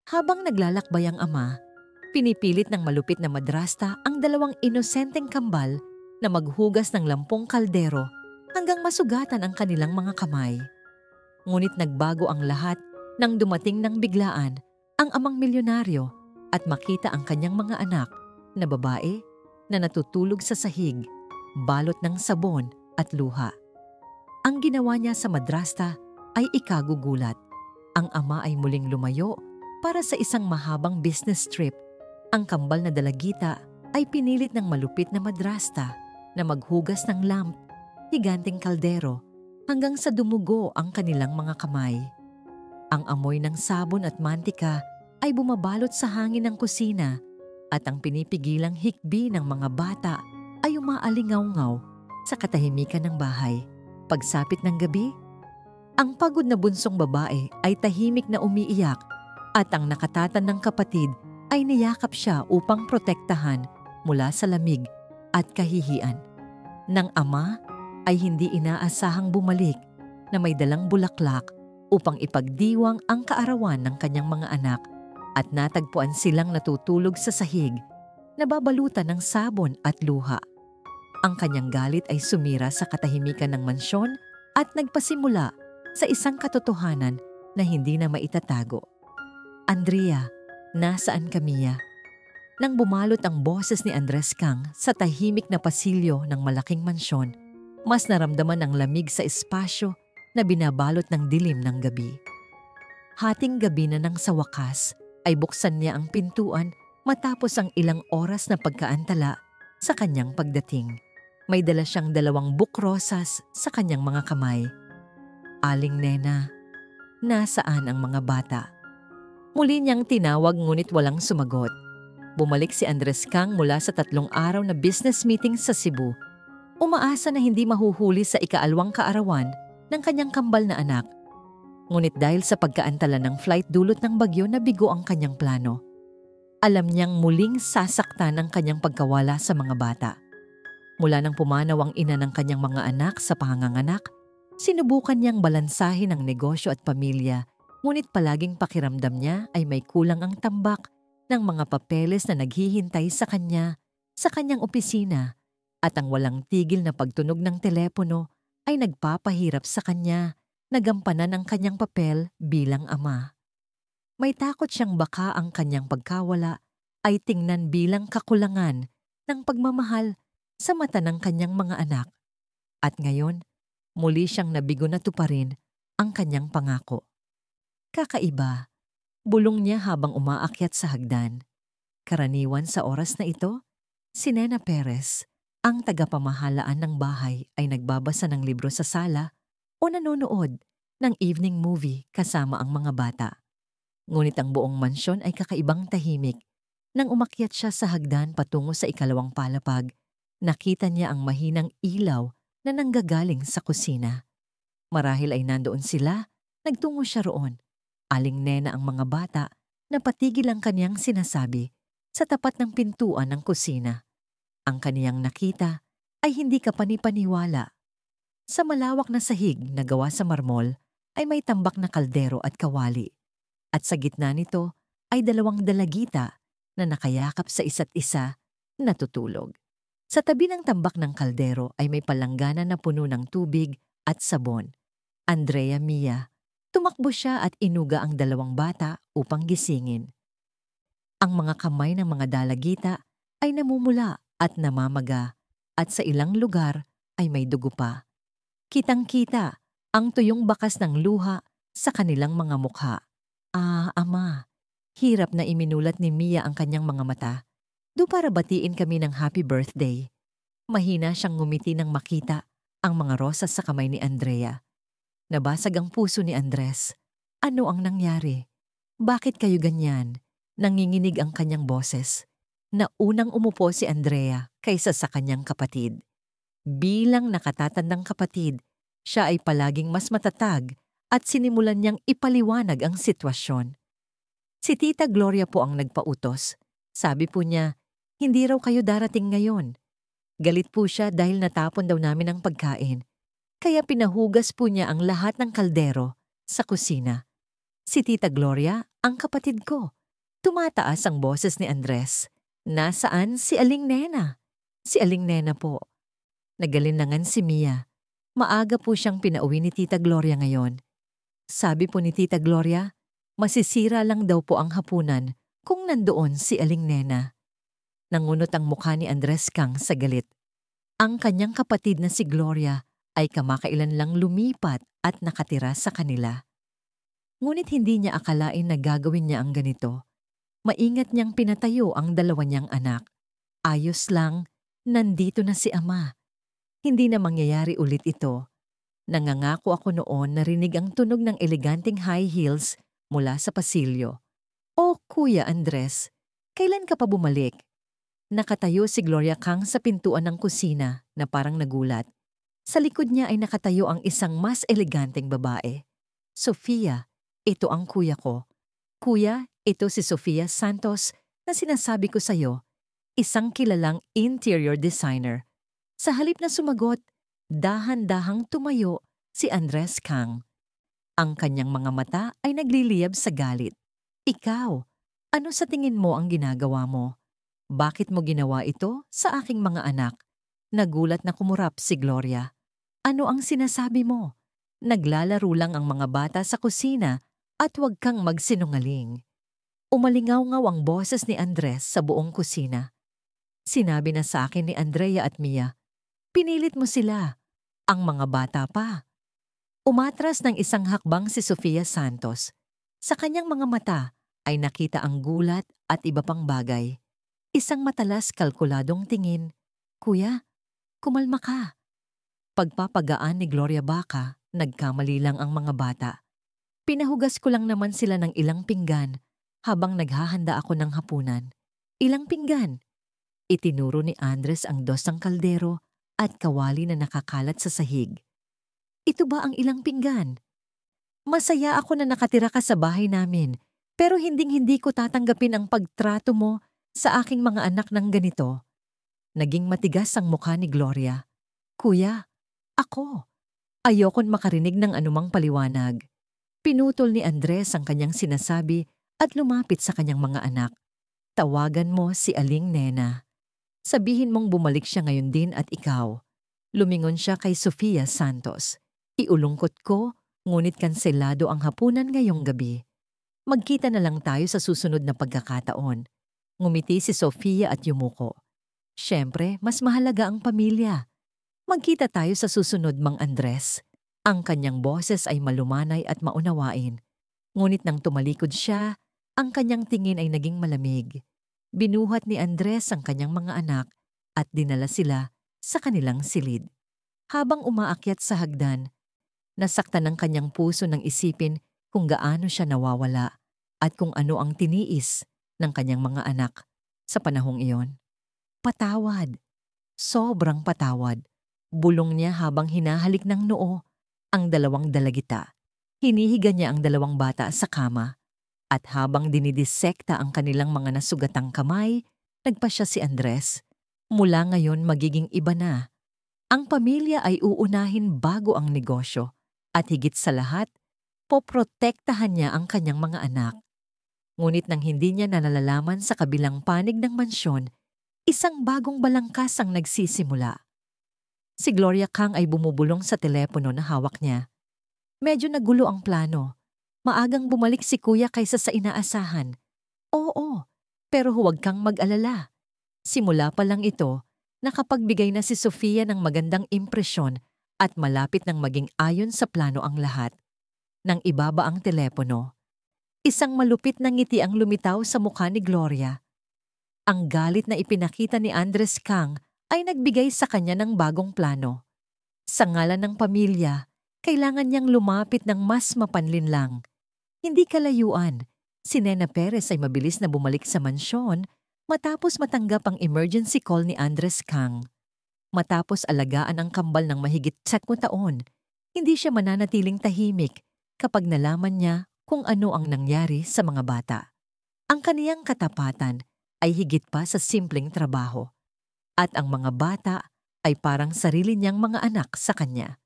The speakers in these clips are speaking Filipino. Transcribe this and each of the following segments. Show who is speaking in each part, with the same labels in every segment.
Speaker 1: Habang naglalakbay ang ama, pinipilit ng malupit na madrasta ang dalawang inosenteng kambal na maghugas ng lampong kaldero hanggang masugatan ang kanilang mga kamay. Ngunit nagbago ang lahat nang dumating ng biglaan ang amang milyonaryo at makita ang kanyang mga anak na babae na natutulog sa sahig, balot ng sabon at luha. Ang ginawa niya sa madrasta ay ikagugulat. Ang ama ay muling lumayo para sa isang mahabang business trip. Ang kambal na dalagita ay pinilit ng malupit na madrasta na maghugas ng lamp, higanteng kaldero, hanggang sa dumugo ang kanilang mga kamay. Ang amoy ng sabon at mantika ay bumabalot sa hangin ng kusina at ang pinipigilang hikbi ng mga bata ay umaalingaw-ngaw sa katahimikan ng bahay. Pagsapit ng gabi, ang pagod na bunsong babae ay tahimik na umiiyak at ang nakatatan ng kapatid ay niyakap siya upang protektahan mula sa lamig at kahihiyan. Nang ama ay hindi inaasahang bumalik na may dalang bulaklak upang ipagdiwang ang kaarawan ng kanyang mga anak at natagpuan silang natutulog sa sahig, nababalutan ng sabon at luha. Ang kanyang galit ay sumira sa katahimikan ng mansyon at nagpasimula sa isang katotohanan na hindi na maitatago. Andrea, nasaan ka, Mia? Nang bumalot ang boses ni Andres Kang sa tahimik na pasilyo ng malaking mansyon, mas naramdaman ang lamig sa espasyo na binabalot ng dilim ng gabi. Hating gabi na nang sa wakas ay buksan niya ang pintuan matapos ang ilang oras na pagkaantala sa kanyang pagdating. May dala siyang 2 bukrosas sa kanyang mga kamay. Aling Nena, nasaan ang mga bata? Muli niyang tinawag ngunit walang sumagot. Bumalik si Andres Kang mula sa 3 araw na business meeting sa Cebu. Umaasa na hindi mahuhuli sa ika-2 kaarawan ng kanyang kambal na anak. Ngunit dahil sa pagkaantala ng flight dulot ng bagyo, nabigo ang kanyang plano. Alam niyang muling sasaktan ang kanyang pagkawala sa mga bata. Mula nang pumanaw ang ina ng kanyang mga anak sa panganganak, sinubukan niyang balansahin ang negosyo at pamilya, ngunit palaging pakiramdam niya ay may kulang ang tambak ng mga papeles na naghihintay sa kanya sa kanyang opisina at ang walang tigil na pagtunog ng telepono ay nagpapahirap sa kanya na gampanan ang kanyang papel bilang ama. May takot siyang baka ang kanyang pagkawala ay tingnan bilang kakulangan ng pagmamahal sa mata ng kanyang mga anak. At ngayon, muli siyang nabigo na tuparin ang kanyang pangako. Kakaiba, bulong niya habang umaakyat sa hagdan. Karaniwan sa oras na ito, si Nena Perez, ang tagapamahalaan ng bahay, ay nagbabasa ng libro sa sala o nanonood ng evening movie kasama ang mga bata. Ngunit ang buong mansyon ay kakaibang tahimik. Nang umakyat siya sa hagdan patungo sa 2 palapag, nakita niya ang mahinang ilaw na nanggagaling sa kusina. Marahil ay nandoon sila, nagtungo siya roon. Aling Nena ang mga bata na patigil ang kaniyang sinasabi sa tapat ng pintuan ng kusina. Ang kaniyang nakita ay hindi kapanipaniwala. Sa malawak na sahig na gawa sa marmol ay may tambak na kaldero at kawali. At sa gitna nito ay 2 dalagita na nakayakap sa isa't isa, natutulog. Sa tabi ng tambak ng kaldero ay may palanggana na puno ng tubig at sabon. Andrea, Mia, tumakbo siya at inuga ang 2 bata upang gisingin. Ang mga kamay ng mga dalagita ay namumula at namamaga at sa ilang lugar ay may dugo pa. Kitang-kita ang tuyong bakas ng luha sa kanilang mga mukha. Ama, hirap na iminulat ni Mia ang kanyang mga mata. Do para batiin kami ng happy birthday. Mahina siyang ngumiti nang makita ang mga rosas sa kamay ni Andrea. Nabasag ang puso ni Andres. Ano ang nangyari? Bakit kayo ganyan? Nanginginig ang kanyang boses. Naunang umupo si Andrea kaysa sa kanyang kapatid. Bilang nakatatandang kapatid, siya ay palaging mas matatag at sinimulan niyang ipaliwanag ang sitwasyon. Si Tita Gloria po ang nagpautos. Sabi po niya, hindi raw kayo darating ngayon. Galit po siya dahil natapon daw namin ang pagkain. Kaya pinahugas po niya ang lahat ng kaldero sa kusina. Si Tita Gloria, ang kapatid ko, Tumataas ang boses ni Andres. Nasaan si Aling Nena? Si Aling Nena po. Nagalinlangan si Mia. Maaga po siyang pinauwi ni Tita Gloria ngayon. Sabi po ni Tita Gloria, masisira lang daw po ang hapunan kung nandoon si Aling Nena. Nangunot ang mukha ni Andres Kang sa galit. Ang kanyang kapatid na si Gloria ay kamakailan lang lumipat at nakatira sa kanila. Ngunit hindi niya akalain na gagawin niya ang ganito. Maingat niyang pinatayo ang dalawa niyang anak. Ayos lang, nandito na si Ama. Hindi na mangyayari ulit ito. Nangangako ako noon na rinig ang tunog ng eleganteng high heels mula sa pasilyo. "Oh, Kuya Andres, kailan ka pa bumalik?" Nakatayo si Gloria Kang sa pintuan ng kusina na parang nagulat. Sa likod niya ay nakatayo ang isang mas eleganteng babae. "Sofia, ito ang kuya ko. Kuya, ito si Sofia Santos na sinasabi ko sa'yo, isang kilalang interior designer." Sa halip na sumagot, dahan-dahang tumayo si Andres Kang. Ang kanyang mga mata ay nagliliyab sa galit. "Ikaw, ano sa tingin mo ang ginagawa mo? Bakit mo ginawa ito sa aking mga anak?" Nagulat na kumurap si Gloria. "Ano ang sinasabi mo? Naglalaro lang ang mga bata sa kusina at huwag kang magsinungaling." Umalingaw-ngaw ang boses ni Andres sa buong kusina. Sinabi na sa akin ni Andrea at Mia, "Pinilit mo sila, ang mga bata pa." Umatras ng isang hakbang si Sofia Santos. Sa kanyang mga mata ay nakita ang gulat at iba pang bagay. Isang matalas kalkuladong tingin. "Kuya, kumalma ka." Pagpapagaan ni Gloria Baca, nagkamali lang ang mga bata. "Pinahugas ko lang naman sila ng ilang pinggan habang naghahanda ako ng hapunan." "Ilang pinggan?" Itinuro ni Andres ang dosang kaldero at kawali na nakakalat sa sahig. "Ito ba ang ilang pinggan? Masaya ako na nakatira ka sa bahay namin, pero hinding-hindi ko tatanggapin ang pagtrato mo sa aking mga anak ng ganito." Naging matigas ang mukha ni Gloria. "Kuya, ako. Ayokon makarinig ng anumang paliwanag." Pinutol ni Andres ang kanyang sinasabi at lumapit sa kanyang mga anak. "Tawagan mo si Aling Nena. Sabihin mong bumalik siya ngayon din at ikaw." Lumingon siya kay Sofia Santos. "Iulungkot ko, ngunit kanselado ang hapunan ngayong gabi. Magkita na lang tayo sa susunod na pagkakataon." Ngumiti si Sofia at yumuko. "Siyempre, mas mahalaga ang pamilya. Magkita tayo sa susunod, Mang Andres." Ang kanyang boses ay malumanay at maunawain. Ngunit nang tumalikod siya, ang kanyang tingin ay naging malamig. Binuhat ni Andres ang kanyang mga anak at dinala sila sa kanilang silid. Habang umaakyat sa hagdan, nasaktan ng kanyang puso nang isipin kung gaano siya nawawala at kung ano ang tiniis ng kanyang mga anak sa panahong iyon. "Patawad. Sobrang patawad." Bulong niya habang hinahalik ng noo ang dalawang dalagita. Hinihiga niya ang dalawang bata sa kama. At habang dinidisekta ang kanilang mga nasugatang kamay, nagpasya si Andres. Mula ngayon magiging iba na. Ang pamilya ay uunahin bago ang negosyo. At higit sa lahat, poprotektahan niya ang kanyang mga anak. Ngunit nang hindi niya nalalaman sa kabilang panig ng mansyon, isang bagong balangkas ang nagsisimula. Si Gloria Kang ay bumubulong sa telepono na hawak niya. Medyo nagulo ang plano. Maagang bumalik si Kuya kaysa sa inaasahan. "Oo, pero huwag kang mag-alala. Simula pa lang ito, nakapagbigay na si Sofia ng magandang impresyon at malapit nang maging ayon sa plano ang lahat." Nang ibaba ang telepono, isang malupit na ngiti ang lumitaw sa mukha ni Gloria. Ang galit na ipinakita ni Andres Kang ay nagbigay sa kanya ng bagong plano. Sa ngalan ng pamilya, kailangan niyang lumapit ng mas mapanlinlang. Hindi kalayuan, si Nena Perez ay mabilis na bumalik sa mansyon matapos matanggap ang emergency call ni Andres Kang. Matapos alagaan ang kambal ng mahigit 10 taon, hindi siya mananatiling tahimik kapag nalaman niya kung ano ang nangyari sa mga bata. Ang kaniyang katapatan ay higit pa sa simpleng trabaho. At ang mga bata ay parang sarili niyang mga anak sa kanya.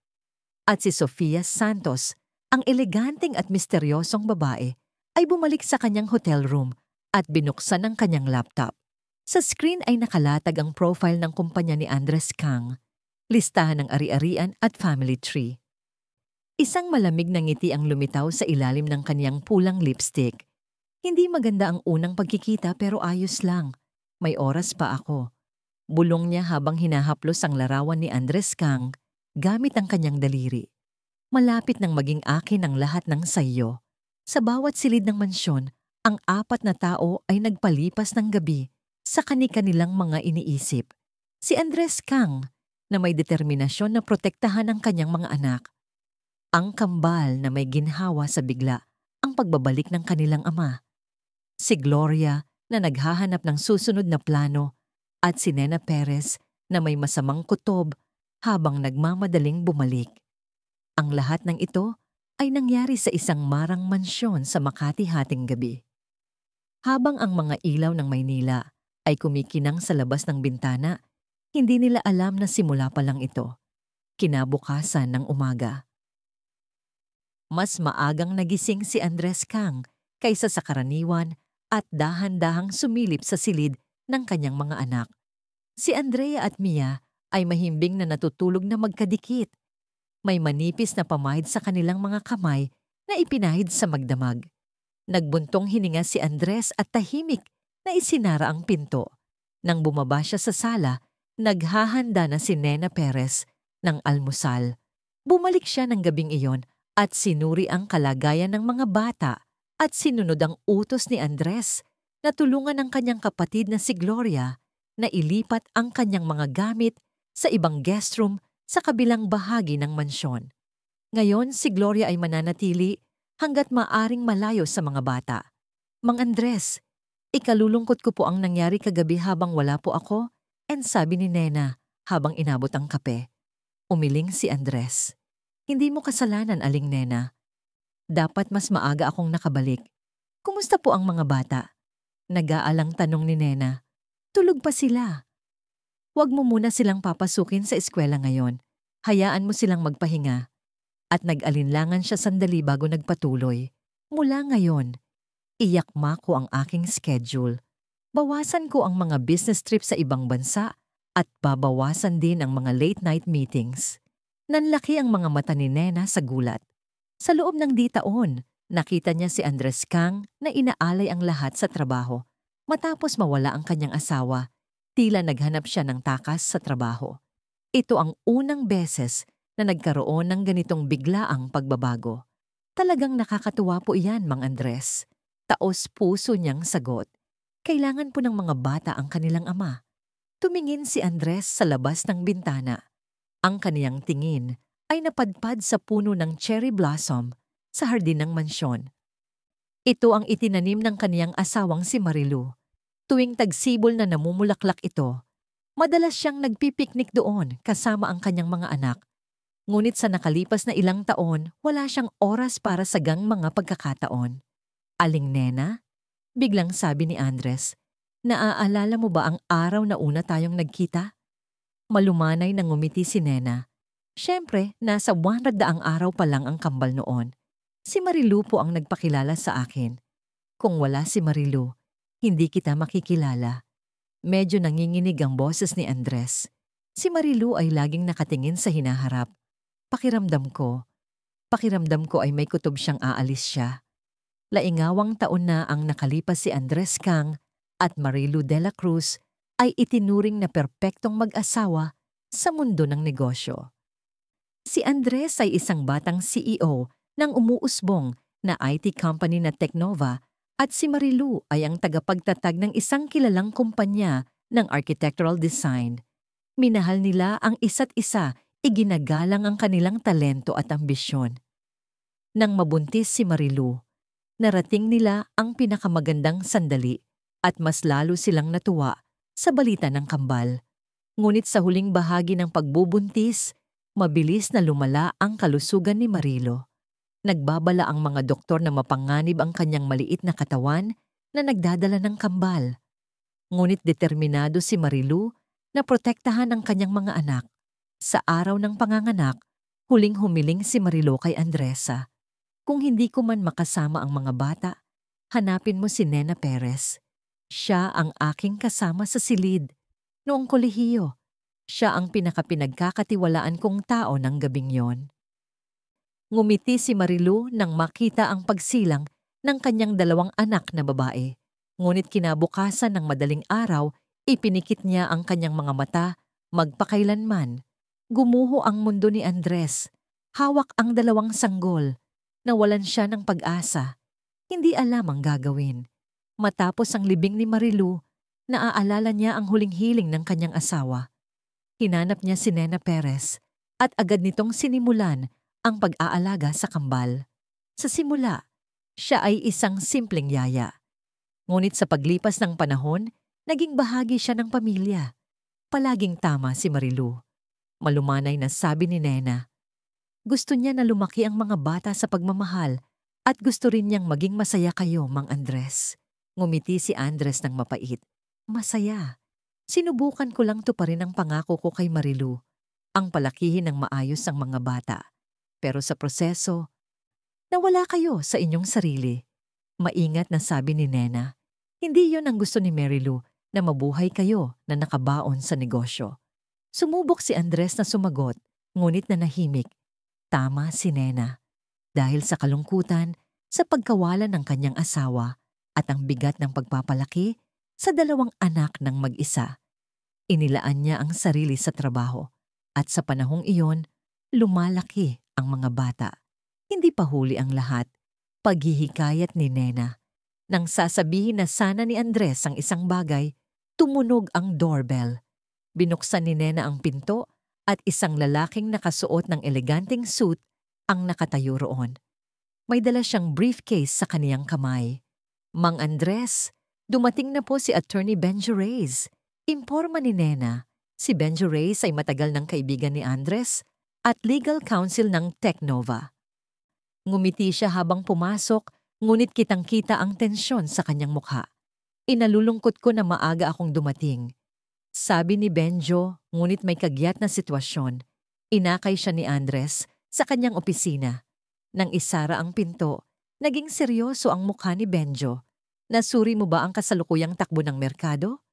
Speaker 1: At si Sofia Santos, ang eleganteng at misteryosong babae, ay bumalik sa kanyang hotel room at binuksan ang kanyang laptop. Sa screen ay nakalatag ang profile ng kumpanya ni Andres Kang, listahan ng ari-arian at family tree. Isang malamig na ngiti ang lumitaw sa ilalim ng kaniyang pulang lipstick. Hindi maganda ang unang pagkikita pero ayos lang. May oras pa ako. Bulong niya habang hinahaplos ang larawan ni Andres Kang gamit ang kanyang daliri. Malapit nang maging akin ang lahat ng sayo. Sa bawat silid ng mansyon, ang 4 na tao ay nagpalipas ng gabi sa kani-kanilang mga iniisip. Si Andres Kang na may determinasyon na protektahan ang kanyang mga anak. Ang kambal na may ginhawa sa bigla ang pagbabalik ng kanilang ama. Si Gloria na naghahanap ng susunod na plano at si Nena Perez na may masamang kutob habang nagmamadaling bumalik. Ang lahat ng ito ay nangyari sa isang marang mansyon sa Makati hating gabi. Habang ang mga ilaw ng Maynila ay kumikinang sa labas ng bintana, hindi nila alam na simula pa lang ito. Kinabukasan ng umaga. Mas maagang nagising si Andres Kang kaysa sa karaniwan at dahan-dahang sumilip sa silid ng kanyang mga anak. Si Andrea at Mia ay mahimbing na natutulog na magkadikit. May manipis na pamahid sa kanilang mga kamay na ipinahid sa magdamag. Nagbuntong hininga si Andres at tahimik na isinara ang pinto. Nang bumaba siya sa sala, naghahanda na si Nena Perez ng almusal. Bumalik siya ng gabing iyon at sinuri ang kalagayan ng mga bata at sinunod ang utos ni Andres na tulungan ang kanyang kapatid na si Gloria na ilipat ang kanyang mga gamit sa ibang guest room sa kabilang bahagi ng mansyon. Ngayon si Gloria ay mananatili hanggat maaring malayo sa mga bata. Mang Andres, ikalulungkot ko po ang nangyari kagabi habang wala po ako, and sabi ni Nena habang inabot ang kape. Umiling si Andres. Hindi mo kasalanan, Aling Nena. Dapat mas maaga akong nakabalik. Kumusta po ang mga bata? Nag-aalang tanong ni Nena. Tulog pa sila. Huwag mo muna silang papasukin sa eskwela ngayon. Hayaan mo silang magpahinga. At nag-alinlangan siya sandali bago nagpatuloy. Mula ngayon, iyakma ko ang aking schedule. Bawasan ko ang mga business trip sa ibang bansa at babawasan din ang mga late night meetings. Nanlaki ang mga mata ni Nena sa gulat. Sa loob ng taon, nakita niya si Andres Kang na inaalay ang lahat sa trabaho. Matapos mawala ang kanyang asawa, tila naghanap siya ng takas sa trabaho. Ito ang unang beses na nagkaroon ng ganitong biglaang pagbabago. Talagang nakakatuwa po iyan, Mang Andres. Taos puso niyang sagot. Kailangan po ng mga bata ang kanilang ama. Tumingin si Andres sa labas ng bintana. Ang kaniyang tingin ay napadpad sa puno ng cherry blossom sa hardin ng mansyon. Ito ang itinanim ng kaniyang asawang si Marilu. Tuwing tagsibol na namumulaklak ito, madalas siyang nagpipiknik doon kasama ang kanyang mga anak. Ngunit sa nakalipas na ilang taon, wala siyang oras para sa gang mga pagkakataon. Aling Nena? Biglang sabi ni Andres, naaalala mo ba ang araw na una tayong nagkita? Malumanay na ngumiti si Nena. Siyempre, nasa 100 araw pa lang ang kambal noon. Si Marilu po ang nagpakilala sa akin. Kung wala si Marilu, hindi kita makikilala. Medyo nanginginig ang boses ni Andres. Si Marilu ay laging nakatingin sa hinaharap. Pakiramdam ko ay may kutob siyang aalis siya. Laingawang taon na ang nakalipas si Andres Kang at Marilu de la Cruz ay itinuring na perpektong mag-asawa sa mundo ng negosyo. Si Andres ay isang batang CEO ng umuusbong na IT company na Technova at si Marilu ay ang tagapagtatag ng isang kilalang kumpanya ng architectural design. Minahal nila ang isa't isa, iginagalang ang kanilang talento at ambisyon. Nang mabuntis si Marilu, narating nila ang pinakamagandang sandali at mas lalo silang natuwa sa balita ng kambal. Ngunit sa huling bahagi ng pagbubuntis, mabilis na lumala ang kalusugan ni Marilo. Nagbabala ang mga doktor na mapanganib ang kanyang maliit na katawan na nagdadala ng kambal. Ngunit determinado si Marilu na protektahan ang kanyang mga anak. Sa araw ng panganganak, huling humiling si Marilu kay Andresa. Kung hindi ko man makasama ang mga bata, Hanapin mo si Nena Perez. Siya ang aking kasama sa silid. Noong kolehiyo, siya ang pinakapinagkakatiwalaan kong tao ng gabing yon. Ngumiti si Marilu nang makita ang pagsilang ng kanyang 2 anak na babae. Ngunit kinabukasan ng madaling araw, ipinikit niya ang kanyang mga mata, magpakailanman. Gumuho ang mundo ni Andres. Hawak ang 2 sanggol. Nawalan siya ng pag-asa. Hindi alam ang gagawin. Matapos ang libing ni Marilu, naaalala niya ang huling hiling ng kanyang asawa. Hinanap niya si Nena Perez at agad nitong sinimulan ang pag-aalaga sa kambal. Sa simula, siya ay isang simpleng yaya. Ngunit sa paglipas ng panahon, naging bahagi siya ng pamilya. Palaging tama si Marilu. Malumanay na sabi ni Nena. Gusto niya na lumaki ang mga bata sa pagmamahal at gusto rin niyang maging masaya kayo, Mang Andres. Ngumiti si Andres ng mapait. Masaya. Sinubukan ko lang tuparin ang pangako ko kay Marilu, ang palakihin ng maayos ang mga bata. Pero sa proseso, nawala kayo sa inyong sarili. Maingat na sabi ni Nena. Hindi yon ang gusto ni Marilu, na mabuhay kayo na nakabaon sa negosyo. Sumubok si Andres na sumagot, ngunit nanahimik. Tama si Nena. Dahil sa kalungkutan, sa pagkawalan ng kanyang asawa at ang bigat ng pagpapalaki sa 2 anak ng mag-isa. Inilaan niya ang sarili sa trabaho at sa panahong iyon, lumalaki ang mga bata. Hindi pa huli ang lahat. Paghihikayat ni Nena. Nang sasabihin na sana ni Andres ang isang bagay, tumunog ang doorbell. Binuksan ni Nena ang pinto at isang lalaking nakasuot ng eleganteng suit ang nakatayo roon. May dala siyang briefcase sa kaniyang kamay. Mang Andres, dumating na po si Attorney Benjo Reyes. Imporma ni Nena, si Benjo Reyes ay matagal ng kaibigan ni Andres at legal counsel ng Technova. Ngumiti siya habang pumasok, ngunit kitang-kita ang tensyon sa kanyang mukha. Inalulungkot ko na maaga akong dumating. Sabi ni Benjo, ngunit may kagyat na sitwasyon. Inakay siya ni Andres sa kanyang opisina. Nang isara ang pinto, naging seryoso ang mukha ni Benjo. Nasuri mo ba ang kasalukuyang takbo ng merkado?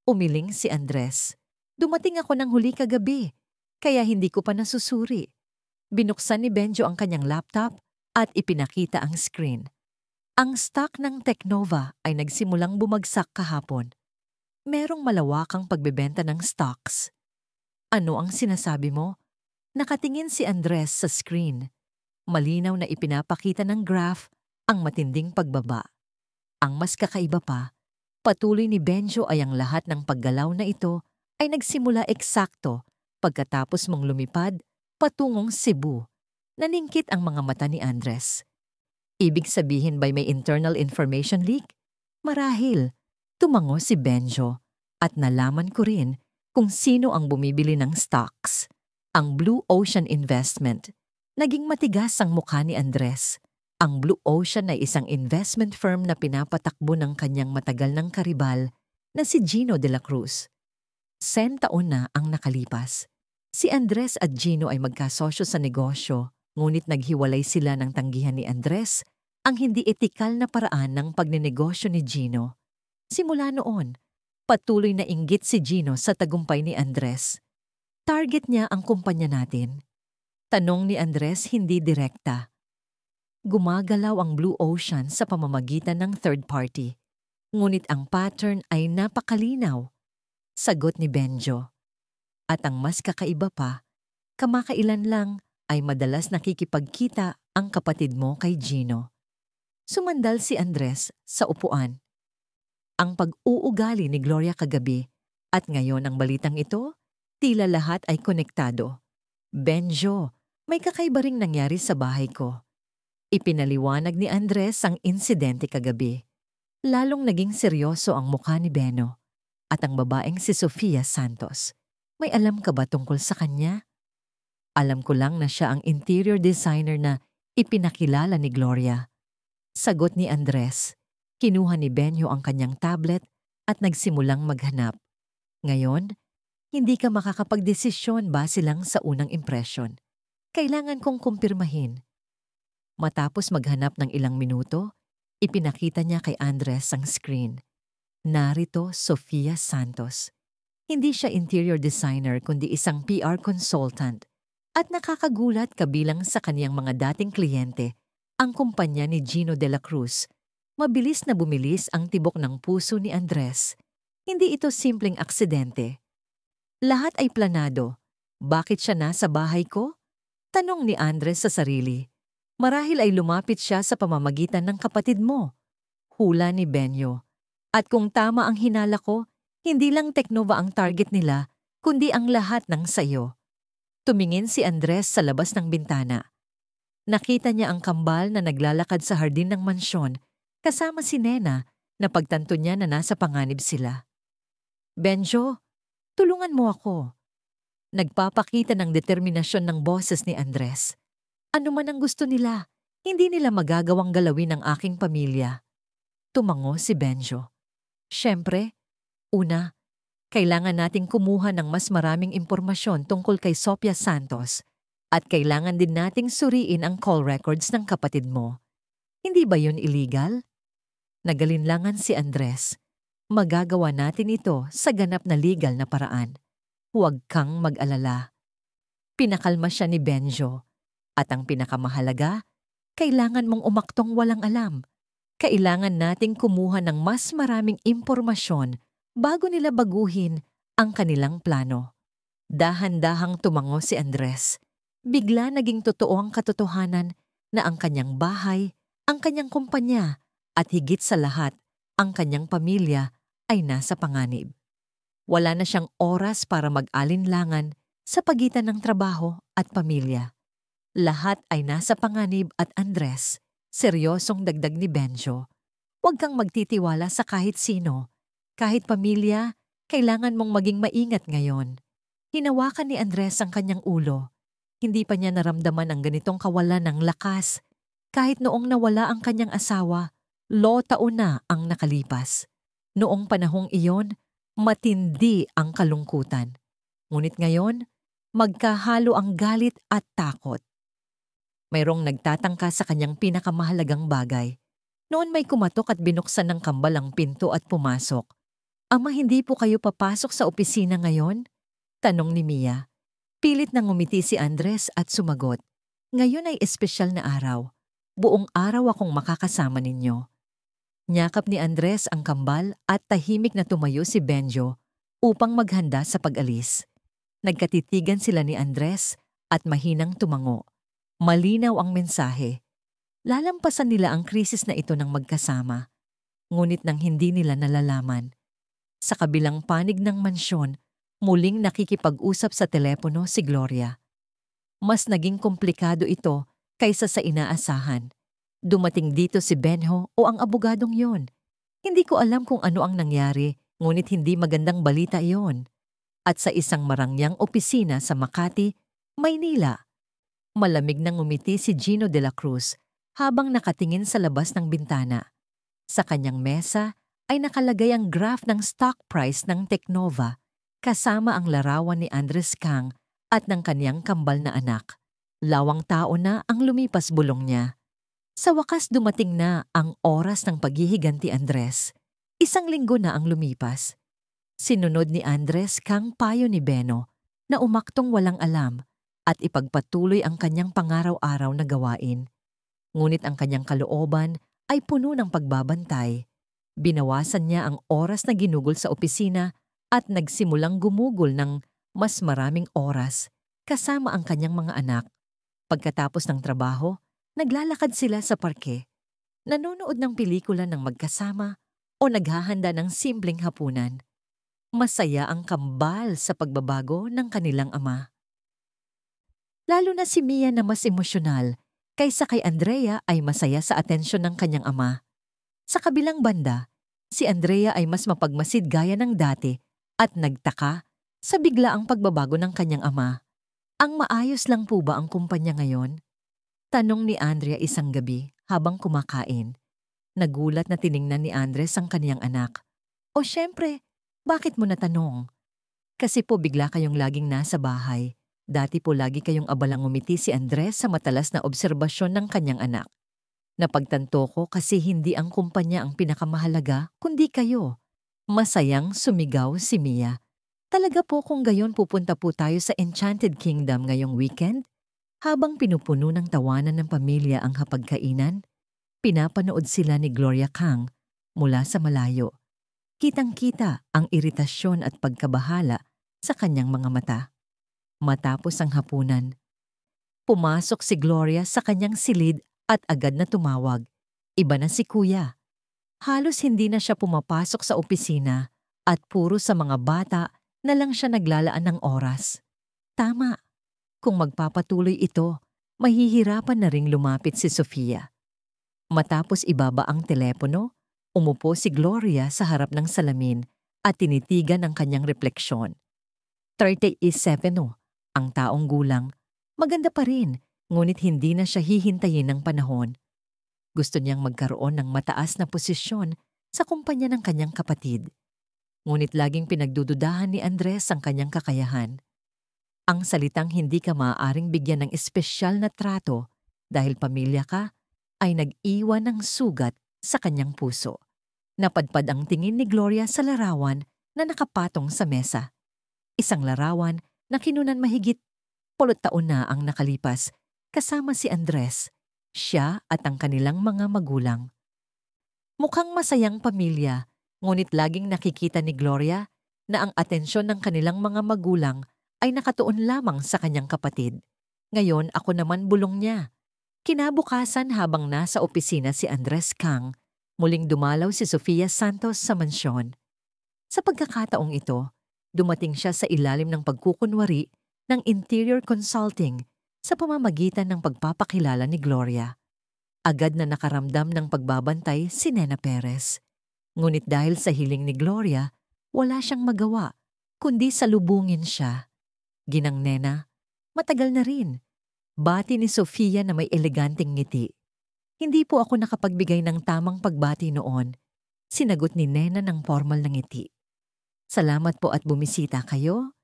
Speaker 1: Umiling si Andres. Dumating ako ng huli kagabi, kaya hindi ko pa nasusuri. Binuksan ni Benjo ang kanyang laptop at ipinakita ang screen. Ang stock ng Technova ay nagsimulang bumagsak kahapon. Merong malawakang pagbebenta ng stocks. Ano ang sinasabi mo? Nakatingin si Andres sa screen. Malinaw na ipinapakita ng graph ang matinding pagbaba. Ang mas kakaiba pa, patuloy ni Benjo ay ang lahat ng paggalaw na ito ay nagsimula eksakto pagkatapos mong lumipad patungong Cebu. Naningkit ang mga mata ni Andres. Ibig sabihin ba'y may internal information leak? Marahil. Tumango si Benjo at nalaman ko rin kung sino ang bumibili ng stocks. Ang Blue Ocean Investment. Naging matigas ang mukha ni Andres. Ang Blue Ocean ay isang investment firm na pinapatakbo ng kanyang matagal ng karibal na si Gino de la Cruz. 10 taon na ang nakalipas. Si Andres at Gino ay magkasosyo sa negosyo, ngunit naghiwalay sila ng tanggihan ni Andres ang hindi etikal na paraan ng pagnenegosyo ni Gino. Simula noon, patuloy na inggit si Gino sa tagumpay ni Andres. Target niya ang kumpanya natin. Tanong ni Andres hindi direkta. Gumagalaw ang Blue Ocean sa pamamagitan ng third party. Ngunit ang pattern ay napakalinaw. Sagot ni Benjo. At ang mas kakaiba pa, kamakailan lang ay madalas nakikipagkita ang kapatid mo kay Gino. Sumandal si Andres sa upuan. Ang pag-uugali ni Gloria kagabi at ngayon ang balitang ito, tila lahat ay konektado. Benjo, may kakaiba ring nangyari sa bahay ko. Ipinaliwanag ni Andres ang insidente kagabi. Lalong naging seryoso ang mukha ni Beno at ang babaeng si Sofia Santos. May alam ka ba tungkol sa kanya? Alam ko lang na siya ang interior designer na ipinakilala ni Gloria. Sagot ni Andres. Kinuha ni Benjo ang kanyang tablet at nagsimulang maghanap. Ngayon, hindi ka makakapagdesisyon base lang sa unang impresyon. Kailangan kong kumpirmahin. Matapos maghanap ng ilang minuto, Ipinakita niya kay Andres ang screen. Narito Sofia Santos. Hindi siya interior designer kundi isang PR consultant. At nakakagulat kabilang sa kaniyang mga dating kliyente, ang kumpanya ni Gino de la Cruz. Mabilis na bumilis ang tibok ng puso ni Andres. Hindi ito simpleng aksidente. Lahat ay planado. Bakit siya nasa bahay ko? Tanong ni Andres sa sarili. Marahil ay lumapit siya sa pamamagitan ng kapatid mo. Hula ni Benyo. At kung tama ang hinala ko, hindi lang Teknova ang target nila, kundi ang lahat ng sayo. Tumingin si Andres sa labas ng bintana. Nakita niya ang kambal na naglalakad sa hardin ng mansyon, kasama si Nena na pagtanto niya na nasa panganib sila. Benjo, tulungan mo ako. Nagpapakita ng determinasyon ng boses ni Andres. Ano man ang gusto nila, hindi nila magagawang galawin ang aking pamilya. Tumango si Benjo. Siyempre, una, kailangan nating kumuha ng mas maraming impormasyon tungkol kay Sophia Santos at kailangan din nating suriin ang call records ng kapatid mo. Hindi ba yun illegal? Nagalinlangan si Andres. Magagawa natin ito sa ganap na legal na paraan. Huwag kang mag-alala. Pinakalma siya ni Benjo. At ang pinakamahalaga, kailangan mong umaktong walang alam. Kailangan nating kumuha ng mas maraming impormasyon bago nila baguhin ang kanilang plano. Dahan-dahang tumango si Andres. Bigla naging totoo ang katotohanan na ang kanyang bahay, ang kanyang kumpanya, at higit sa lahat, ang kanyang pamilya ay nasa panganib. Wala na siyang oras para mag-alinlangan sa pagitan ng trabaho at pamilya. Lahat ay nasa panganib at Andres, seryosong dagdag ni Benjo. Huwag kang magtitiwala sa kahit sino. Kahit pamilya, kailangan mong maging maingat ngayon. Hinawakan ni Andres ang kanyang ulo. Hindi pa niya naramdaman ang ganitong kawalan ng lakas. Kahit noong nawala ang kanyang asawa, taon na ang nakalipas. Noong panahong iyon, matindi ang kalungkutan. Ngunit ngayon, magkahalo ang galit at takot. Mayroong nagtatangka sa kanyang pinakamahalagang bagay. Noon may kumatok at binuksan ng kambal ang pinto at pumasok. Ama, hindi po kayo papasok sa opisina ngayon? Tanong ni Mia. Pilit nang ngumiti si Andres at sumagot. Ngayon ay espesyal na araw. Buong araw akong makakasama ninyo. Nyakap ni Andres ang kambal at tahimik na tumayo si Benjo upang maghanda sa pag-alis. Nagkatitigan sila ni Andres at mahinang tumango. Malinaw ang mensahe. Lalampasan nila ang krisis na ito ng magkasama. Ngunit nang hindi nila nalalaman. Sa kabilang panig ng mansyon, muling nakikipag-usap sa telepono si Gloria. Mas naging komplikado ito kaysa sa inaasahan. Dumating dito si Benjo o ang abogadong yon. Hindi ko alam kung ano ang nangyari, ngunit hindi magandang balita iyon. At sa isang marangyang opisina sa Makati, Maynila, malamig nang ngumiti si Gino de la Cruz habang nakatingin sa labas ng bintana. Sa kanyang mesa ay nakalagay ang graph ng stock price ng Teknova kasama ang larawan ni Andres Kang at ng kanyang kambal na anak. Lawang tao na ang lumipas bulong niya. Sa wakas dumating na ang oras ng paghihiganti Andres. 1 linggo na ang lumipas. Sinunod ni Andres Kang payo ni Beno na umaktong walang alam at ipagpatuloy ang kanyang pangaraw-araw na gawain. Ngunit ang kanyang kalooban ay puno ng pagbabantay. Binawasan niya ang oras na ginugol sa opisina at nagsimulang gumugol ng mas maraming oras kasama ang kanyang mga anak. Pagkatapos ng trabaho, naglalakad sila sa parke, nanonood ng pelikula ng magkasama o naghahanda ng simpleng hapunan. Masaya ang kambal sa pagbabago ng kanilang ama. Lalo na si Mia na mas emosyonal kaysa kay Andrea ay masaya sa atensyon ng kanyang ama. Sa kabilang banda, si Andrea ay mas mapagmasid gaya ng dati at nagtaka sa biglaang pagbabago ng kanyang ama. Ang maayos lang po ba ang kumpanya ngayon? Tanong ni Andrea isang gabi habang kumakain. Nagulat na tiningnan ni Andres ang kaniyang anak. O syempre, bakit mo natanong? Kasi po bigla kayong laging nasa bahay. Dati po lagi kayong abalang ngumiti si Andres sa matalas na obserbasyon ng kanyang anak. Napagtanto ko kasi hindi ang kumpanya ang pinakamahalaga, kundi kayo. Masayang sumigaw si Mia. Talaga po kung gayon pupunta po tayo sa Enchanted Kingdom ngayong weekend? Habang pinupuno ng tawanan ng pamilya ang hapagkainan, pinapanood sila ni Gloria Kang mula sa malayo. Kitang-kita ang iritasyon at pagkabahala sa kanyang mga mata. Matapos ang hapunan, pumasok si Gloria sa kanyang silid at agad na tumawag. Iba na si Kuya. Halos hindi na siya pumapasok sa opisina at puro sa mga bata na lang siya naglalaan ng oras. Tama, kung magpapatuloy ito, mahihirapan na ring lumapit si Sofia. Matapos ibaba ang telepono, umupo si Gloria sa harap ng salamin at tinitigan ang kanyang refleksyon. 37 ang taong gulang. Maganda pa rin, ngunit hindi na siya hihintayin ng panahon. Gusto niyang magkaroon ng mataas na posisyon sa kumpanya ng kanyang kapatid. Ngunit laging pinagdududahan ni Andres ang kanyang kakayahan. Ang salitang hindi ka maaaring bigyan ng espesyal na trato dahil pamilya ka ay nag-iwan ng sugat sa kanyang puso. Napadpad ang tingin ni Gloria sa larawan na nakapatong sa mesa. Isang larawan na kinunan mahigit 10 taon na ang nakalipas kasama si Andres, siya at ang kanilang mga magulang. Mukhang masayang pamilya, ngunit laging nakikita ni Gloria na ang atensyon ng kanilang mga magulang ay nakatuon lamang sa kanyang kapatid. Ngayon ako naman bulong niya. Kinabukasan habang nasa opisina si Andres Kang, muling dumalaw si Sofia Santos sa mansyon. Sa pagkakataong ito, dumating siya sa ilalim ng pagkukunwari ng interior consulting sa pamamagitan ng pagpapakilala ni Gloria. Agad na nakaramdam ng pagbabantay si Nena Perez. Ngunit dahil sa hiling ni Gloria, wala siyang magawa, kundi salubungin siya. Ginang Nena, matagal na rin. Bati ni Sofia na may eleganteng ngiti. Hindi po ako nakapagbigay ng tamang pagbati noon. Sinagot ni Nena ng formal na ngiti. Salamat po at bumisita kayo.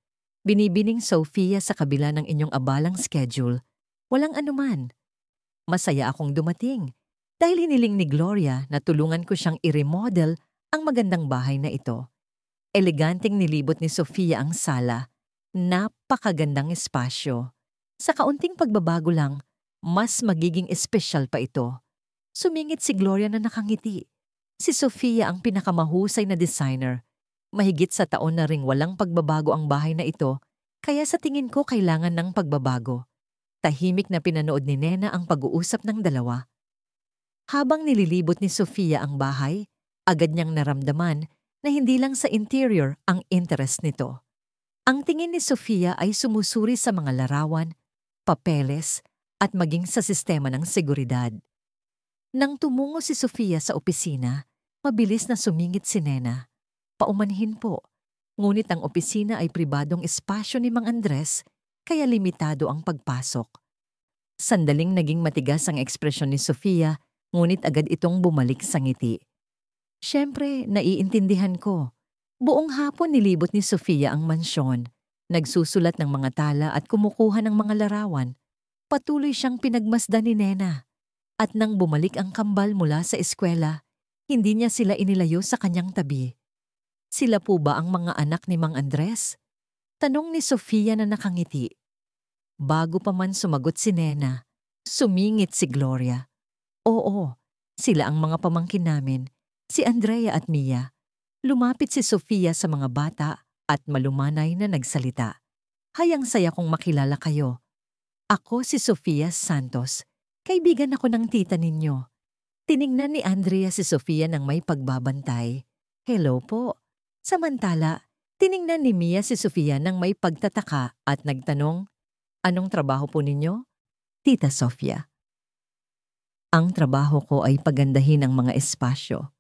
Speaker 1: Binibining Sofia sa kabila ng inyong abalang schedule. Walang anuman. Masaya akong dumating dahil hiniling ni Gloria na tulungan ko siyang i-remodel ang magandang bahay na ito. Eleganteng nilibot ni Sofia ang sala. Napakagandang espasyo. Sa kaunting pagbabago lang, mas magiging espesyal pa ito. Sumingit si Gloria na nakangiti. Si Sofia ang pinakamahusay na designer. Mahigit sa taon na ring walang pagbabago ang bahay na ito, kaya sa tingin ko kailangan ng pagbabago. Tahimik na pinanood ni Nena ang pag-uusap ng dalawa. Habang nililibot ni Sofia ang bahay, agad niyang naramdaman na hindi lang sa interior ang interest nito. Ang tingin ni Sofia ay sumusuri sa mga larawan, papeles, at maging sa sistema ng seguridad. Nang tumungo si Sofia sa opisina, mabilis na sumingit si Nena. Paumanhin po, ngunit ang opisina ay pribadong espasyo ni Mang Andres, kaya limitado ang pagpasok. Sandaling naging matigas ang ekspresyon ni Sofia, ngunit agad itong bumalik sa ngiti. Siyempre, naiintindihan ko. Buong hapon nilibot ni Sofia ang mansyon. Nagsusulat ng mga tala at kumukuha ng mga larawan. Patuloy siyang pinagmasdan ni Nena. At nang bumalik ang kambal mula sa eskwela, hindi niya sila inilayo sa kanyang tabi. Sila po ba ang mga anak ni Mang Andres? Tanong ni Sofia na nakangiti. Bago pa man sumagot si Nena, sumingit si Gloria. Oo, sila ang mga pamangkin namin, si Andrea at Mia. Lumapit si Sofia sa mga bata at malumanay na nagsalita. Hayang saya kong makilala kayo. Ako si Sofia Santos. Kaibigan ako ng tita ninyo. Tiningnan ni Andrea si Sofia ng may pagbabantay. Hello po. Samantala, tiningnan ni Mia si Sofia ng may pagtataka at nagtanong, anong trabaho po ninyo? Tita Sofia. Ang trabaho ko ay pagandahin ang mga espasyo.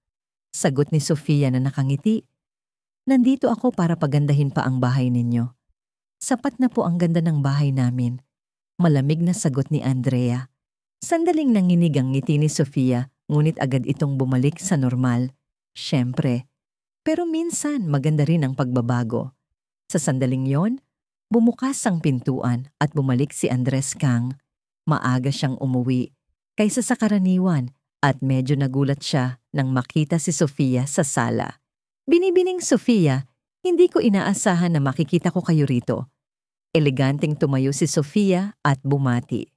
Speaker 1: Sagot ni Sofia na nakangiti. Nandito ako para pagandahin pa ang bahay ninyo. Sapat na po ang ganda ng bahay namin. Malamig na sagot ni Andrea. Sandaling nanginig ang ngiti ni Sofia, ngunit agad itong bumalik sa normal. Siyempre. Pero minsan maganda rin ang pagbabago. Sa sandaling yon, bumukas ang pintuan at bumalik si Andres Kang. Maaga siyang umuwi. Kaysa sa karaniwan At medyo nagulat siya nang makita si Sofia sa sala. Binibining Sofia, hindi ko inaasahan na makikita ko kayo rito. Eleganteng tumayo si Sofia at bumati.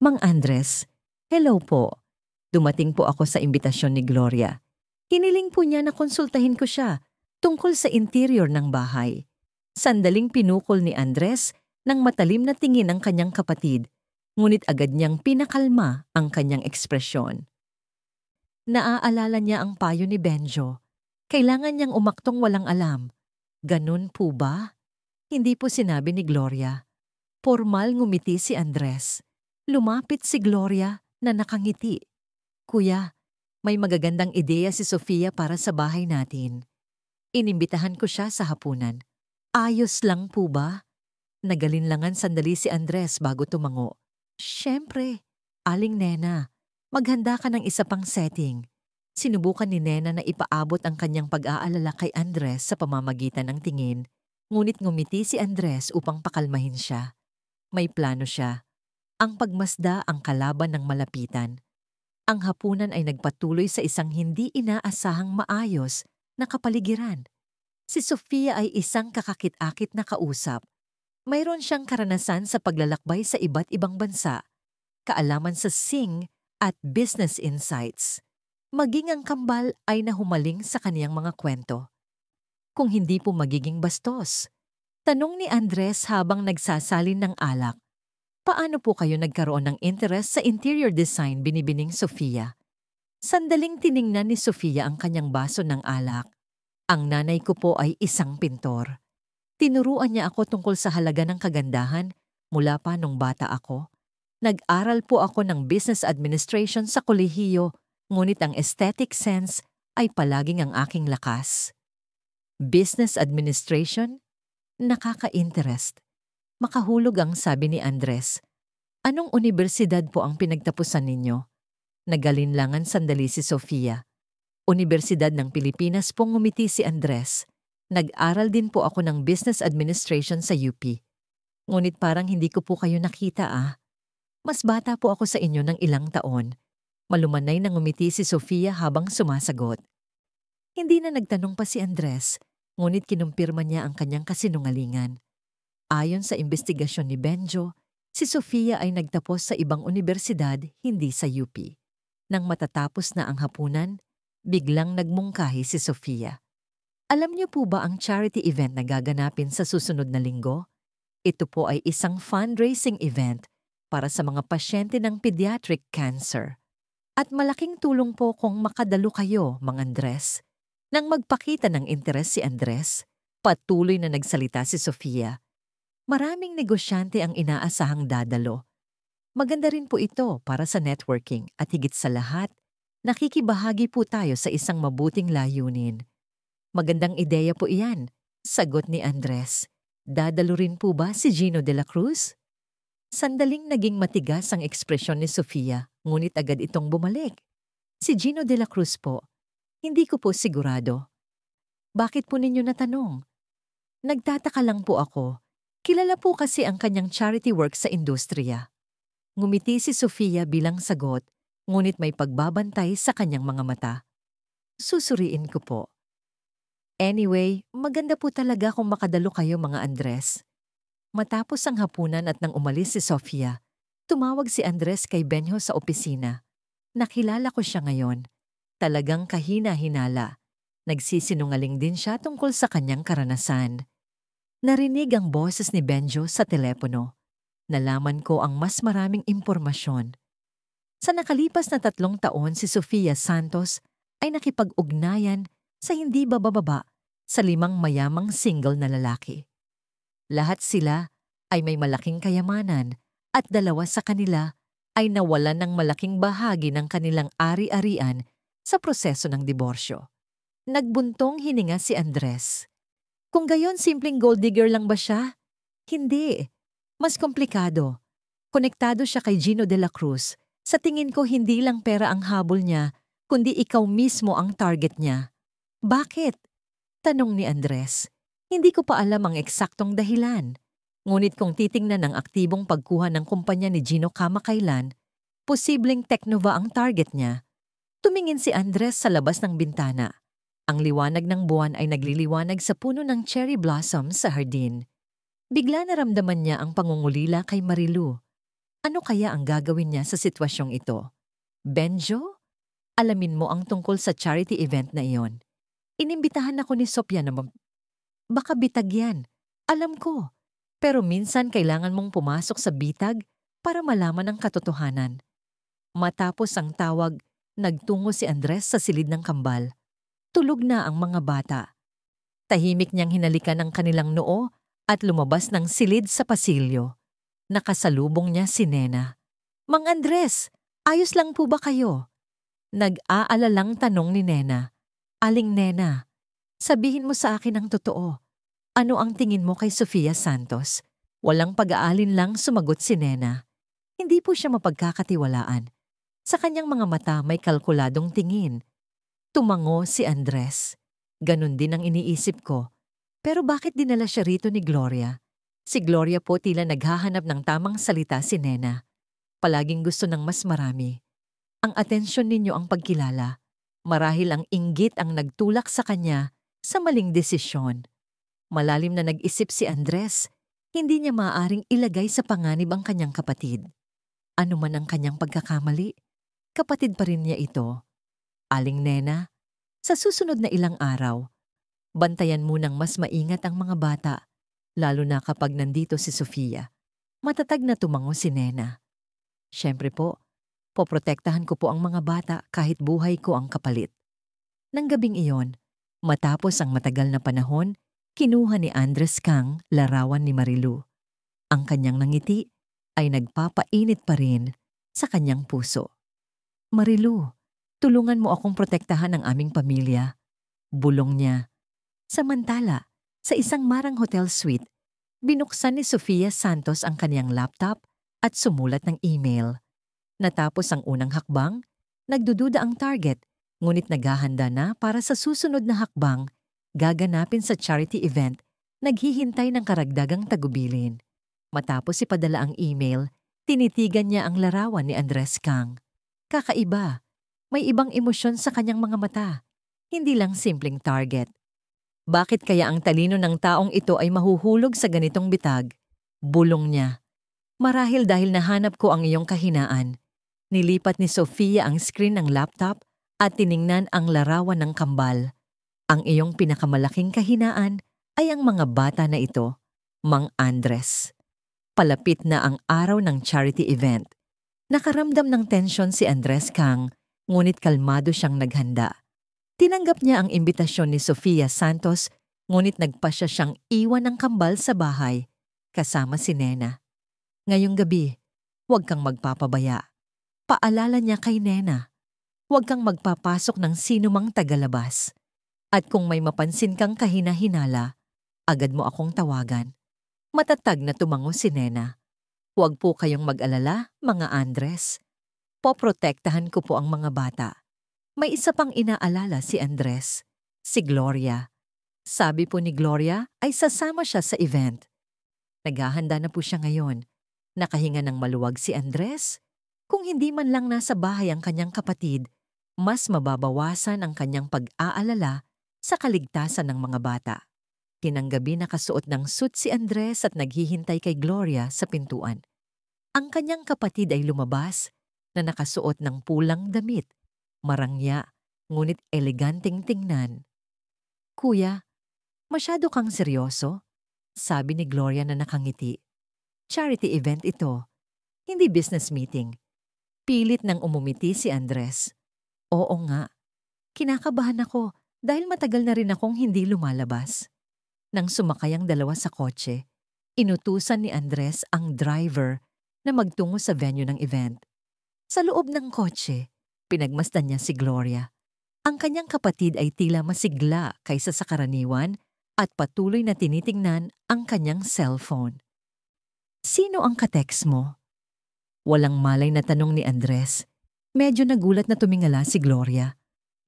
Speaker 1: Mang Andres, hello po. Dumating po ako sa imbitasyon ni Gloria. Hiniling po niya na konsultahin ko siya tungkol sa interior ng bahay. Sandaling pinukol ni Andres ng matalim na tingin ang kanyang kapatid, ngunit agad niyang pinakalma ang kanyang ekspresyon. Naaalala niya ang payo ni Benjo. Kailangan niyang umaktong walang alam. Ganun po ba? Hindi po sinabi ni Gloria. Formal ngumiti si Andres. Lumapit si Gloria na nakangiti. Kuya, may magagandang ideya si Sofia para sa bahay natin. Inimbitahan ko siya sa hapunan. Ayos lang po ba? Nagalinlangan sandali si Andres bago tumango. Siyempre, Aling Nena. Maghanda ka ng isa pang setting. Sinubukan ni Nena na ipaabot ang kanyang pag-aalala kay Andres sa pamamagitan ng tingin, ngunit ngumiti si Andres upang pakalmahin siya. May plano siya. Ang pagmasda ang kalaban ng malapitan. Ang hapunan ay nagpatuloy sa isang hindi inaasahang maayos na kapaligiran. Si Sofia ay isang kakakit-akit na kausap. Mayroon siyang karanasan sa paglalakbay sa iba't ibang bansa, kaalaman sa sing at business insights. Maging ang kambal ay nahumaling sa kaniyang mga kwento. Kung hindi po magiging bastos. Tanong ni Andres habang nagsasalin ng alak. Paano po kayo nagkaroon ng interest sa interior design, binibining Sofia? Sandaling tiningnan ni Sofia ang kanyang baso ng alak. Ang nanay ko po ay isang pintor. Tinuruan niya ako tungkol sa halaga ng kagandahan mula pa nung bata ako. Nag-aral po ako ng business administration sa kolehiyo, ngunit ang aesthetic sense ay palaging ang aking lakas. Business administration? Nakaka-interest. Makahulog ang sabi ni Andres. Anong universidad po ang pinagtapusan ninyo? Nagalinlangan sandali si Sofia. Universidad ng Pilipinas pong ngumiti si Andres. Nag-aral din po ako ng business administration sa UP. Ngunit parang hindi ko po kayo nakita Mas bata po ako sa inyo ng ilang taon. Malumanay na ngumiti si Sofia habang sumasagot. Hindi na nagtanong pa si Andres, ngunit kinumpirma niya ang kanyang kasinungalingan. Ayon sa investigasyon ni Benjo, si Sofia ay nagtapos sa ibang universidad, hindi sa UP. Nang matatapos na ang hapunan, biglang nagmungkahi si Sofia. Alam niyo po ba ang charity event na gaganapin sa susunod na linggo? Ito po ay isang fundraising event para sa mga pasyente ng pediatric cancer. At malaking tulong po kung makadalo kayo, Mang Andres. Nang magpakita ng interes si Andres, patuloy na nagsalita si Sofia. Maraming negosyante ang inaasahang dadalo. Maganda rin po ito para sa networking at higit sa lahat, nakikibahagi po tayo sa isang mabuting layunin. Magandang ideya po iyan, sagot ni Andres. Dadalo rin po ba si Gino de la Cruz? Sandaling naging matigas ang ekspresyon ni Sofia, ngunit agad itong bumalik. Si Gino de la Cruz po. Hindi ko po sigurado. Bakit po ninyo natanong? Nagtataka lang po ako. Kilala po kasi ang kanyang charity work sa industriya. Ngumiti si Sofia bilang sagot, ngunit may pagbabantay sa kanyang mga mata. Susuriin ko po. Anyway, maganda po talaga kung makadalo kayo, mga Andres. Matapos ang hapunan at nang umalis si Sofia, tumawag si Andres kay Benjo sa opisina. Nakilala ko siya ngayon. Talagang kahina-hinala. Nagsisinungaling din siya tungkol sa kanyang karanasan. Narinig ang boses ni Benjo sa telepono. Nalaman ko ang mas maraming impormasyon. Sa nakalipas na 3 taon, si Sofia Santos ay nakipag-ugnayan sa hindi bababa sa 5 mayamang single na lalaki. Lahat sila ay may malaking kayamanan at 2 sa kanila ay nawalan ng malaking bahagi ng kanilang ari-arian sa proseso ng diborsyo. Nagbuntong hininga si Andres. Kung gayon, simpleng gold digger lang ba siya? Hindi. Mas komplikado. Konektado siya kay Gino de la Cruz. Sa tingin ko hindi lang pera ang habol niya, kundi ikaw mismo ang target niya. Bakit? Tanong ni Andres. Hindi ko pa alam ang eksaktong dahilan. Ngunit kung titingnan ang aktibong pagkuha ng kumpanya ni Gino kamakailan, posibleng Teknova ang target niya. Tumingin si Andres sa labas ng bintana. Ang liwanag ng buwan ay nagliliwanag sa puno ng cherry blossoms sa hardin. Bigla naramdaman niya ang pangungulila kay Marilu. Ano kaya ang gagawin niya sa sitwasyong ito? Benjo? Alamin mo ang tungkol sa charity event na iyon. Inimbitahan ako ni Sophia na baka bitag yan. Alam ko. Pero minsan kailangan mong pumasok sa bitag para malaman ang katotohanan. Matapos ang tawag, nagtungo si Andres sa silid ng kambal. Tulog na ang mga bata. Tahimik niyang hinalikan ang kanilang noo at lumabas ng silid sa pasilyo. Nakasalubong niya si Nena. Mang Andres, ayos lang po ba kayo? Nag-aalalang tanong ni Nena. Aling Nena, sabihin mo sa akin ang totoo. Ano ang tingin mo kay Sofia Santos? Walang pag-aalin lang sumagot si Nena. Hindi po siya mapagkakatiwalaan. Sa kanyang mga mata may kalkuladong tingin. Tumango si Andres. Ganon din ang iniisip ko. Pero bakit dinala siya rito ni Gloria? Si Gloria po tila naghahanap ng tamang salita si Nena. Palaging gusto ng mas marami. Ang atensyon ninyo ang pagkilala. Marahil ang inggit ang nagtulak sa kanya sa maling desisyon. Malalim na nag-isip si Andres, hindi niya maaaring ilagay sa panganib ang kanyang kapatid. Ano man ang kanyang pagkakamali, kapatid pa rin niya ito. Aling Nena, sa susunod na ilang araw, bantayan munang mas maingat ang mga bata, lalo na kapag nandito si Sofia. Matatag na tumango si Nena. Siyempre po, poprotektahan ko po ang mga bata kahit buhay ko ang kapalit. Nang gabing iyon, matapos ang matagal na panahon, kinuha ni Andres Kang larawan ni Marilu. Ang kanyang nangiti ay nagpapainit pa rin sa kanyang puso. Marilu, tulungan mo akong protektahan ang aming pamilya. Bulong niya. Samantala, sa isang marang hotel suite, binuksan ni Sofia Santos ang kanyang laptop at sumulat ng email. Natapos ang unang hakbang, nagdududa ang target, ngunit naghahanda na para sa susunod na hakbang, gaganapin sa charity event, naghihintay ng karagdagang tagubilin. Matapos ipadala ang email, tinitigan niya ang larawan ni Andres Kang. Kakaiba, may ibang emosyon sa kanyang mga mata, hindi lang simpleng target. Bakit kaya ang talino ng taong ito ay mahuhulog sa ganitong bitag? Bulong niya. Marahil dahil nahanap ko ang iyong kahinaan. Nilipat ni Sofia ang screen ng laptop at tiningnan ang larawan ng kambal. Ang iyong pinakamalaking kahinaan ay ang mga bata na ito, Mang Andres. Palapit na ang araw ng charity event. Nakaramdam ng tensyon si Andres Kang, ngunit kalmado siyang naghanda. Tinanggap niya ang imbitasyon ni Sofia Santos, ngunit nagpasya siyang iwan ng kambal sa bahay, kasama si Nena. Ngayong gabi, huwag kang magpapabaya. Paalala niya kay Nena. Huwag kang magpapasok ng sinumang tagalabas. At kung may mapansin kang kahina-hinala, agad mo akong tawagan. Matatag na tumango si Nena. Huwag po kayong mag-alala, mga Andres. Poprotektahan ko po ang mga bata. May isa pang inaalala si Andres, si Gloria. Sabi po ni Gloria ay sasama siya sa event. Naghahanda na po siya ngayon. Nakahinga ng maluwag si Andres. Kung hindi man lang nasa bahay ang kanyang kapatid, mas mababawasan ang kanyang pag-aalala sa kaligtasan ng mga bata. Kinanggabi nakasuot ng suit si Andres at naghihintay kay Gloria sa pintuan. Ang kanyang kapatid ay lumabas na nakasuot ng pulang damit, marangya, ngunit eleganteng tingnan. Kuya, masyado kang seryoso? Sabi ni Gloria na nakangiti. Charity event ito, hindi business meeting. Pilit nang umumiti si Andres. Oo nga, kinakabahan ako dahil matagal na rin akong hindi lumalabas. Nang sumakay ang dalawa sa kotse, inutusan ni Andres ang driver na magtungo sa venue ng event. Sa loob ng kotse, pinagmasdan niya si Gloria. Ang kanyang kapatid ay tila masigla kaysa sa karaniwan at patuloy na tinitingnan ang kanyang cellphone. Sino ang katext mo? Walang malay na tanong ni Andres. Medyo nagulat na tumingala si Gloria.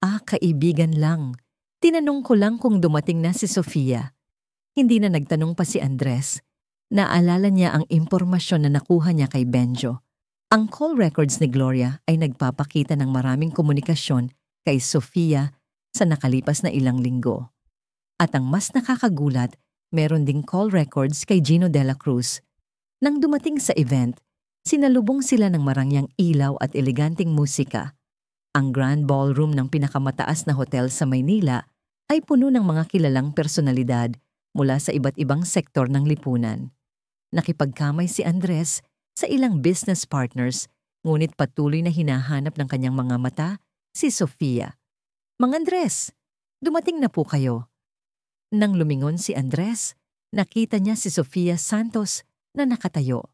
Speaker 1: Kaibigan lang. Tinanong ko lang kung dumating na si Sofia. Hindi na nagtanong pa si Andres. Naalala niya ang impormasyon na nakuha niya kay Benjo. Ang call records ni Gloria ay nagpapakita ng maraming komunikasyon kay Sofia sa nakalipas na ilang linggo. At ang mas nakakagulat, meron ding call records kay Gino Dela Cruz. Nang dumating sa event, sinalubong sila ng marangyang ilaw at eleganteng musika. Ang grand ballroom ng pinakamataas na hotel sa Maynila ay puno ng mga kilalang personalidad mula sa iba't ibang sektor ng lipunan. Nakipagkamay si Andres sa ilang business partners, ngunit patuloy na hinahanap ng kanyang mga mata si Sofia. "Mang Andres, dumating na po kayo." Nang lumingon si Andres, nakita niya si Sofia Santos na nakatayo.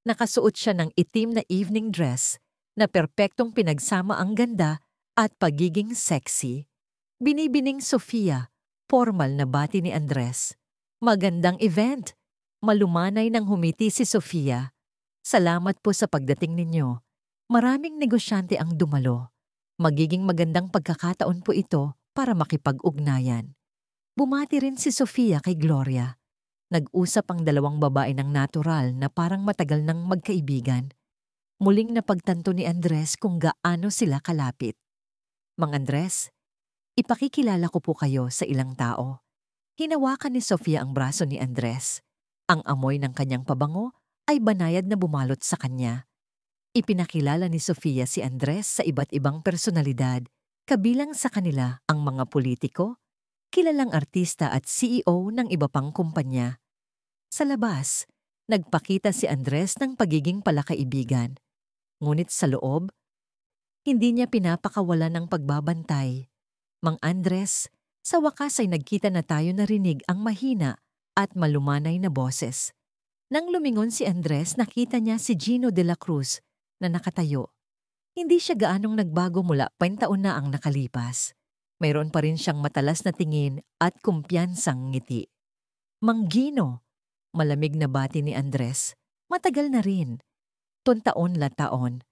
Speaker 1: Nakasuot siya ng itim na evening dress na perpektong pinagsama ang ganda at pagiging sexy. Binibining Sofia, formal na bati ni Andres. "Magandang event." Malumanay nang humiti si Sofia. "Salamat po sa pagdating ninyo. Maraming negosyante ang dumalo. Magiging magandang pagkakataon po ito para makipag-ugnayan." Bumati rin si Sofia kay Gloria. Nag-usap ang dalawang babae ng natural na parang matagal nang magkaibigan. Muling napagtanto ni Andres kung gaano sila kalapit. "Mang Andres, ipakikilala ko po kayo sa ilang tao." Hinawakan ni Sofia ang braso ni Andres. Ang amoy ng kanyang pabango ay banayad na bumalot sa kanya. Ipinakilala ni Sofia si Andres sa iba't ibang personalidad, kabilang sa kanila ang mga politiko, kilalang artista at CEO ng iba pang kumpanya. Sa labas, nagpakita si Andres ng pagiging palakaibigan. Ngunit sa loob, hindi niya pinapakawalan ng pagbabantay. "Mang Andres, sa wakas ay nagkita na tayo." Narinig ang mahina at malumanay na boses. Nang lumingon si Andres, nakita niya si Gino de la Cruz na nakatayo. Hindi siya gaanong nagbago mula 20 taon na ang nakalipas. Mayroon pa rin siyang matalas na tingin at kumpiyansang ngiti. "Mang Gino," malamig na bati ni Andres. "Matagal na rin. Taon la taon."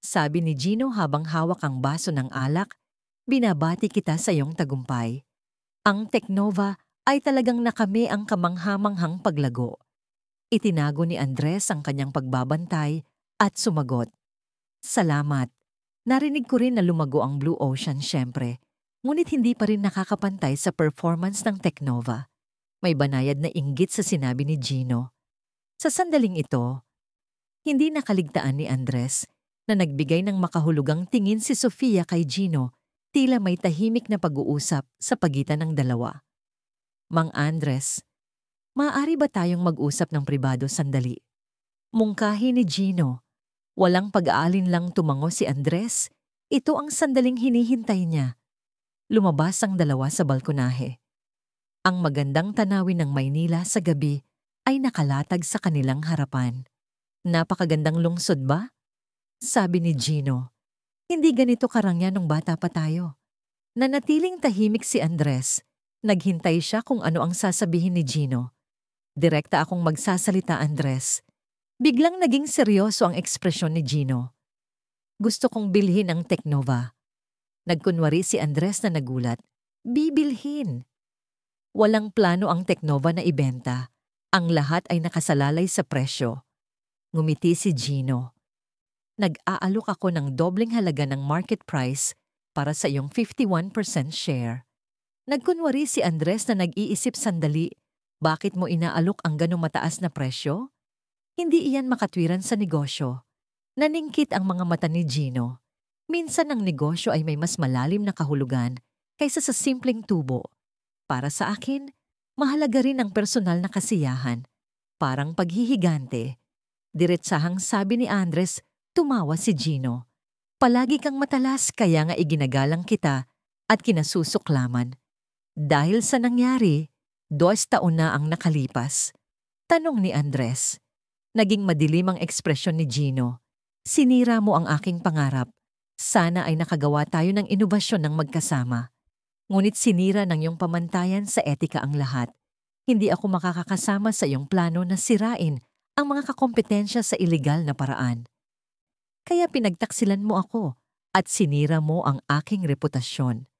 Speaker 1: Sabi ni Gino habang hawak ang baso ng alak, "Binabati kita sa iyong tagumpay. Ang Teknova ay talagang nakami ang kamanghamanghang paglago." Itinago ni Andres ang kanyang pagbabantay at sumagot, "Salamat. Narinig ko rin na lumago ang Blue Ocean syempre, ngunit hindi pa rin nakakapantay sa performance ng Teknova." May banayad na inggit sa sinabi ni Gino. Sa sandaling ito, hindi nakaligtaan ni Andres na nagbigay ng makahulugang tingin si Sofia kay Gino, tila may tahimik na pag-uusap sa pagitan ng dalawa. "Mang Andres, maaari ba tayong mag-usap ng pribado sandali?" Mungkahi ni Gino. Walang pag-aalinlang tumango si Andres. Ito ang sandaling hinihintay niya. Lumabas ang dalawa sa balkonahe. Ang magandang tanawin ng Maynila sa gabi ay nakalatag sa kanilang harapan. "Napakagandang lungsod ba?" sabi ni Gino. "Hindi ganito karangya nung bata pa tayo." Nanatiling tahimik si Andres. Naghintay siya kung ano ang sasabihin ni Gino. "Direkta akong magsasalita, Andres." Biglang naging seryoso ang ekspresyon ni Gino. "Gusto kong bilhin ang Teknova." Nagkunwari si Andres na nagulat. Bibilhin. Walang plano ang Teknova na ibenta. Ang lahat ay nakasalalay sa presyo. Ngumiti si Gino. "Nag-aalok ako ng dobleng halaga ng market price para sa iyong 51% share." Nagkunwari si Andres na nag-iisip sandali. Bakit mo inaalok ang ganong mataas na presyo? Hindi iyan makatwiran sa negosyo. Naningkit ang mga mata ni Gino. Minsan ang negosyo ay may mas malalim na kahulugan kaysa sa simpleng tubo. Para sa akin, mahalaga rin ang personal na kasiyahan. Parang paghihigante. Diretsahang sabi ni Andres, tumawa si Gino. "Palagi kang matalas kaya nga iginagalang kita at kinasusuklaman." "Dahil sa nangyari, 2 taon na ang nakalipas." Tanong ni Andres. Naging madilim ang ekspresyon ni Gino. "Sinira mo ang aking pangarap. Sana ay nakagawa tayo ng inobasyon ng magkasama. Ngunit sinira ng iyong pamantayan sa etika ang lahat. Hindi ako makakakasama sa iyong plano na sirain ang mga kakompetensya sa ilegal na paraan. Kaya pinagtaksilan mo ako at sinira mo ang aking reputasyon."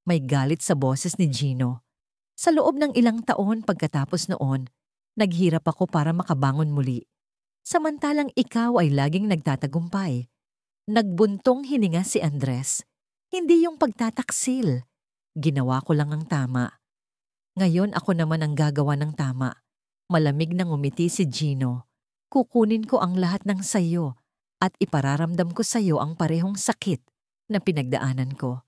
Speaker 1: May galit sa boses ni Gino. "Sa loob ng ilang taon pagkatapos noon, naghirap ako para makabangon muli. Samantalang ikaw ay laging nagtatagumpay. Nagbuntong hininga si Andres. Hindi yung pagtataksil. Ginawa ko lang ang tama. Ngayon ako naman ang gagawa ng tama. Malamig nang umiti si Gino. Kukunin ko ang lahat ng sayo at ipararamdam ko sayo ang parehong sakit na pinagdaanan ko.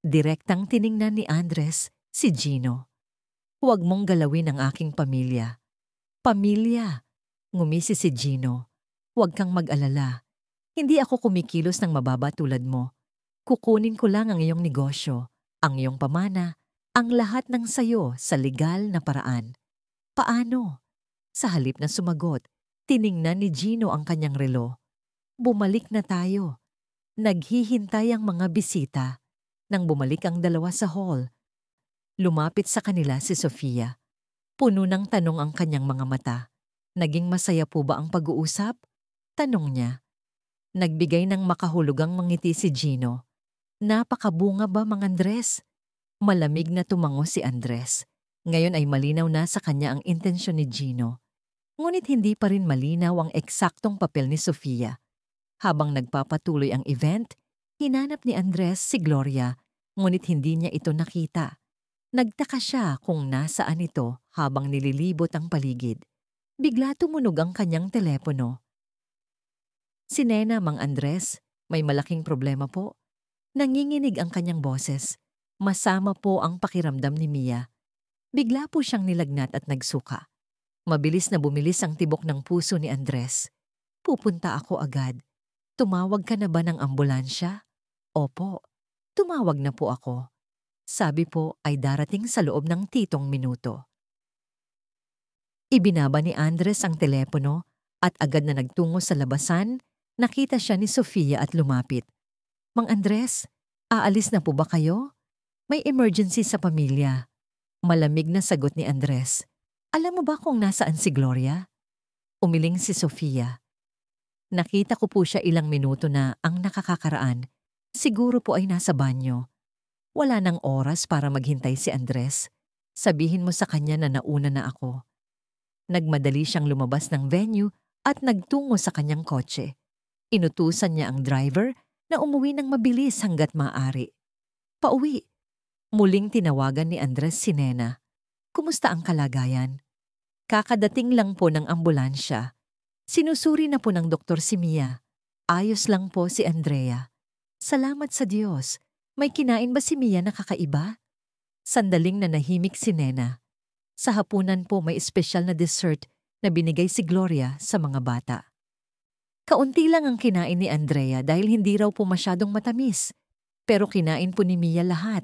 Speaker 1: Direktang tiningnan ni Andres si Gino. Huwag mong galawin ang aking pamilya. Pamilya, ngumisi si Gino. Huwag kang mag-alala. Hindi ako kumikilos ng mababa tulad mo. Kukunin ko lang ang iyong negosyo, ang iyong pamana, ang lahat ng sayo sa legal na paraan. Paano? Sa halip na sumagot, tiningnan ni Gino ang kanyang relo. Bumalik na tayo. Naghihintay ang mga bisita. Nang bumalik ang dalawa sa hall, lumapit sa kanila si Sofia. Puno ng tanong ang kanyang mga mata. Naging masaya po ba ang pag-uusap? Tanong niya. Nagbigay ng makahulugang mangiti si Gino. Napakabunga ba, Mang Andres? Malamig na tumango si Andres. Ngayon ay malinaw na sa kanya ang intensyon ni Gino. Ngunit hindi pa rin malinaw ang eksaktong papel ni Sofia. Habang nagpapatuloy ang event, hinanap ni Andres si Gloria, ngunit hindi niya ito nakita. Nagtaka siya kung nasaan ito habang nililibot ang paligid. Bigla tumunog ang kanyang telepono. Si Nena, Mang Andres, may malaking problema po. Nanginginig ang kanyang boses. Masama po ang pakiramdam ni Mia. Bigla po siyang nilagnat at nagsuka. Mabilis na bumilis ang tibok ng puso ni Andres. Pupunta ako agad. Tumawag ka na ba ng ambulansya? Opo, tumawag na po ako. Sabi po ay darating sa loob ng 7 minuto. Ibinaba ni Andres ang telepono at agad na nagtungo sa labasan, nakita siya ni Sofia at lumapit. Mang Andres, aalis na po ba kayo? May emergency sa pamilya. Malamig na sagot ni Andres. Alam mo ba kung nasaan si Gloria? Umiling si Sofia. Nakita ko po siya ilang minuto na ang nakakakaraan. Siguro po ay nasa banyo. Wala nang oras para maghintay si Andres. Sabihin mo sa kanya na nauna na ako. Nagmadali siyang lumabas ng venue at nagtungo sa kanyang kotse. Inutusan niya ang driver na umuwi ng mabilis hanggat maaari. Pauwi. Muling tinawagan ni Andres si Nena. Kumusta ang kalagayan? Kakadating lang po ng ambulansya. Sinusuri na po ng doktor si Mia. Ayos lang po si Andrea. Salamat sa Diyos. May kinain ba si Mia na kakaiba? Sandaling nanahimik si Nena. Sa hapunan po may espesyal na dessert na binigay si Gloria sa mga bata. Kaunti lang ang kinain ni Andrea dahil hindi raw po masyadong matamis. Pero kinain po ni Mia lahat.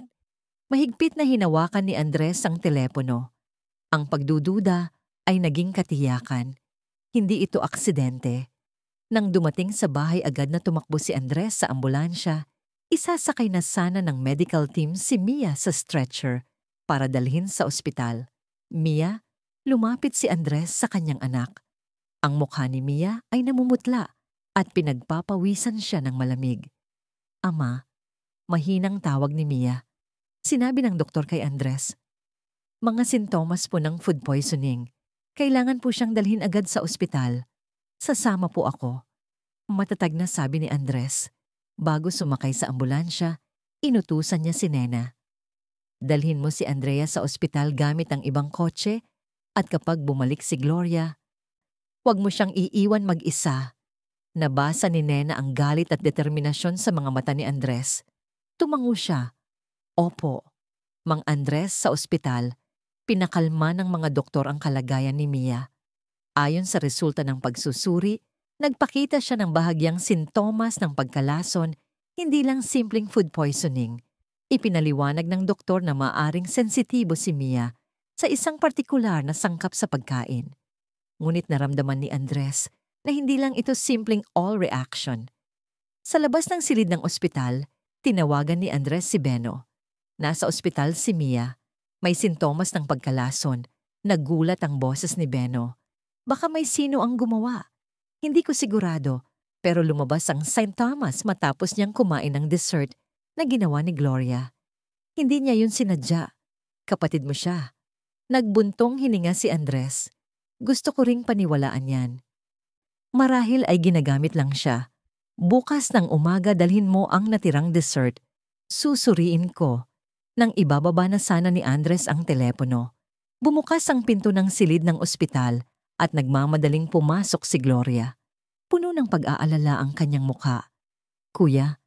Speaker 1: Mahigpit na hinawakan ni Andres ang telepono. Ang pagdududa ay naging katiyakan. Hindi ito aksidente. Nang dumating sa bahay agad na tumakbo si Andres sa ambulansya, isasakay na sana ng medical team si Mia sa stretcher para dalhin sa ospital. Mia, lumapit si Andres sa kanyang anak. Ang mukha ni Mia ay namumutla at pinagpapawisan siya ng malamig. Ama, mahinang tawag ni Mia. Sinabi ng doktor kay Andres, mga sintomas po ng food poisoning. Kailangan po siyang dalhin agad sa ospital. Sasama po ako. Matatag na sabi ni Andres. Bago sumakay sa ambulansya, inutusan niya si Nena. Dalhin mo si Andrea sa ospital gamit ang ibang kotse at kapag bumalik si Gloria, huwag mo siyang iiwan mag-isa. Nabasa ni Nena ang galit at determinasyon sa mga mata ni Andres. Tumango siya. Opo. Mang Andres sa ospital, pinakalma ng mga doktor ang kalagayan ni Mia. Ayon sa resulta ng pagsusuri, nagpakita siya ng bahagyang sintomas ng pagkalason, hindi lang simpleng food poisoning. Ipinaliwanag ng doktor na maaring sensitibo si Mia sa isang partikular na sangkap sa pagkain. Ngunit naramdaman ni Andres na hindi lang ito simpleng all reaction. Sa labas ng silid ng ospital, tinawagan ni Andres si Beno. Nasa ospital si Mia. May sintomas ng pagkalason. Nagulat ang boses ni Beno. Baka may sino ang gumawa. Hindi ko sigurado, pero lumabas ang sintomas matapos niyang kumain ng dessert na ginawa ni Gloria. Hindi niya yun sinadya. Kapatid mo siya. Nagbuntong hininga si Andres. Gusto ko ring paniwalaan yan. Marahil ay ginagamit lang siya. Bukas ng umaga dalhin mo ang natirang dessert. Susuriin ko. Nang ibababa na sana ni Andres ang telepono, bumukas ang pinto ng silid ng ospital at nagmamadaling pumasok si Gloria. Puno ng pag-aalala ang kanyang mukha. Kuya,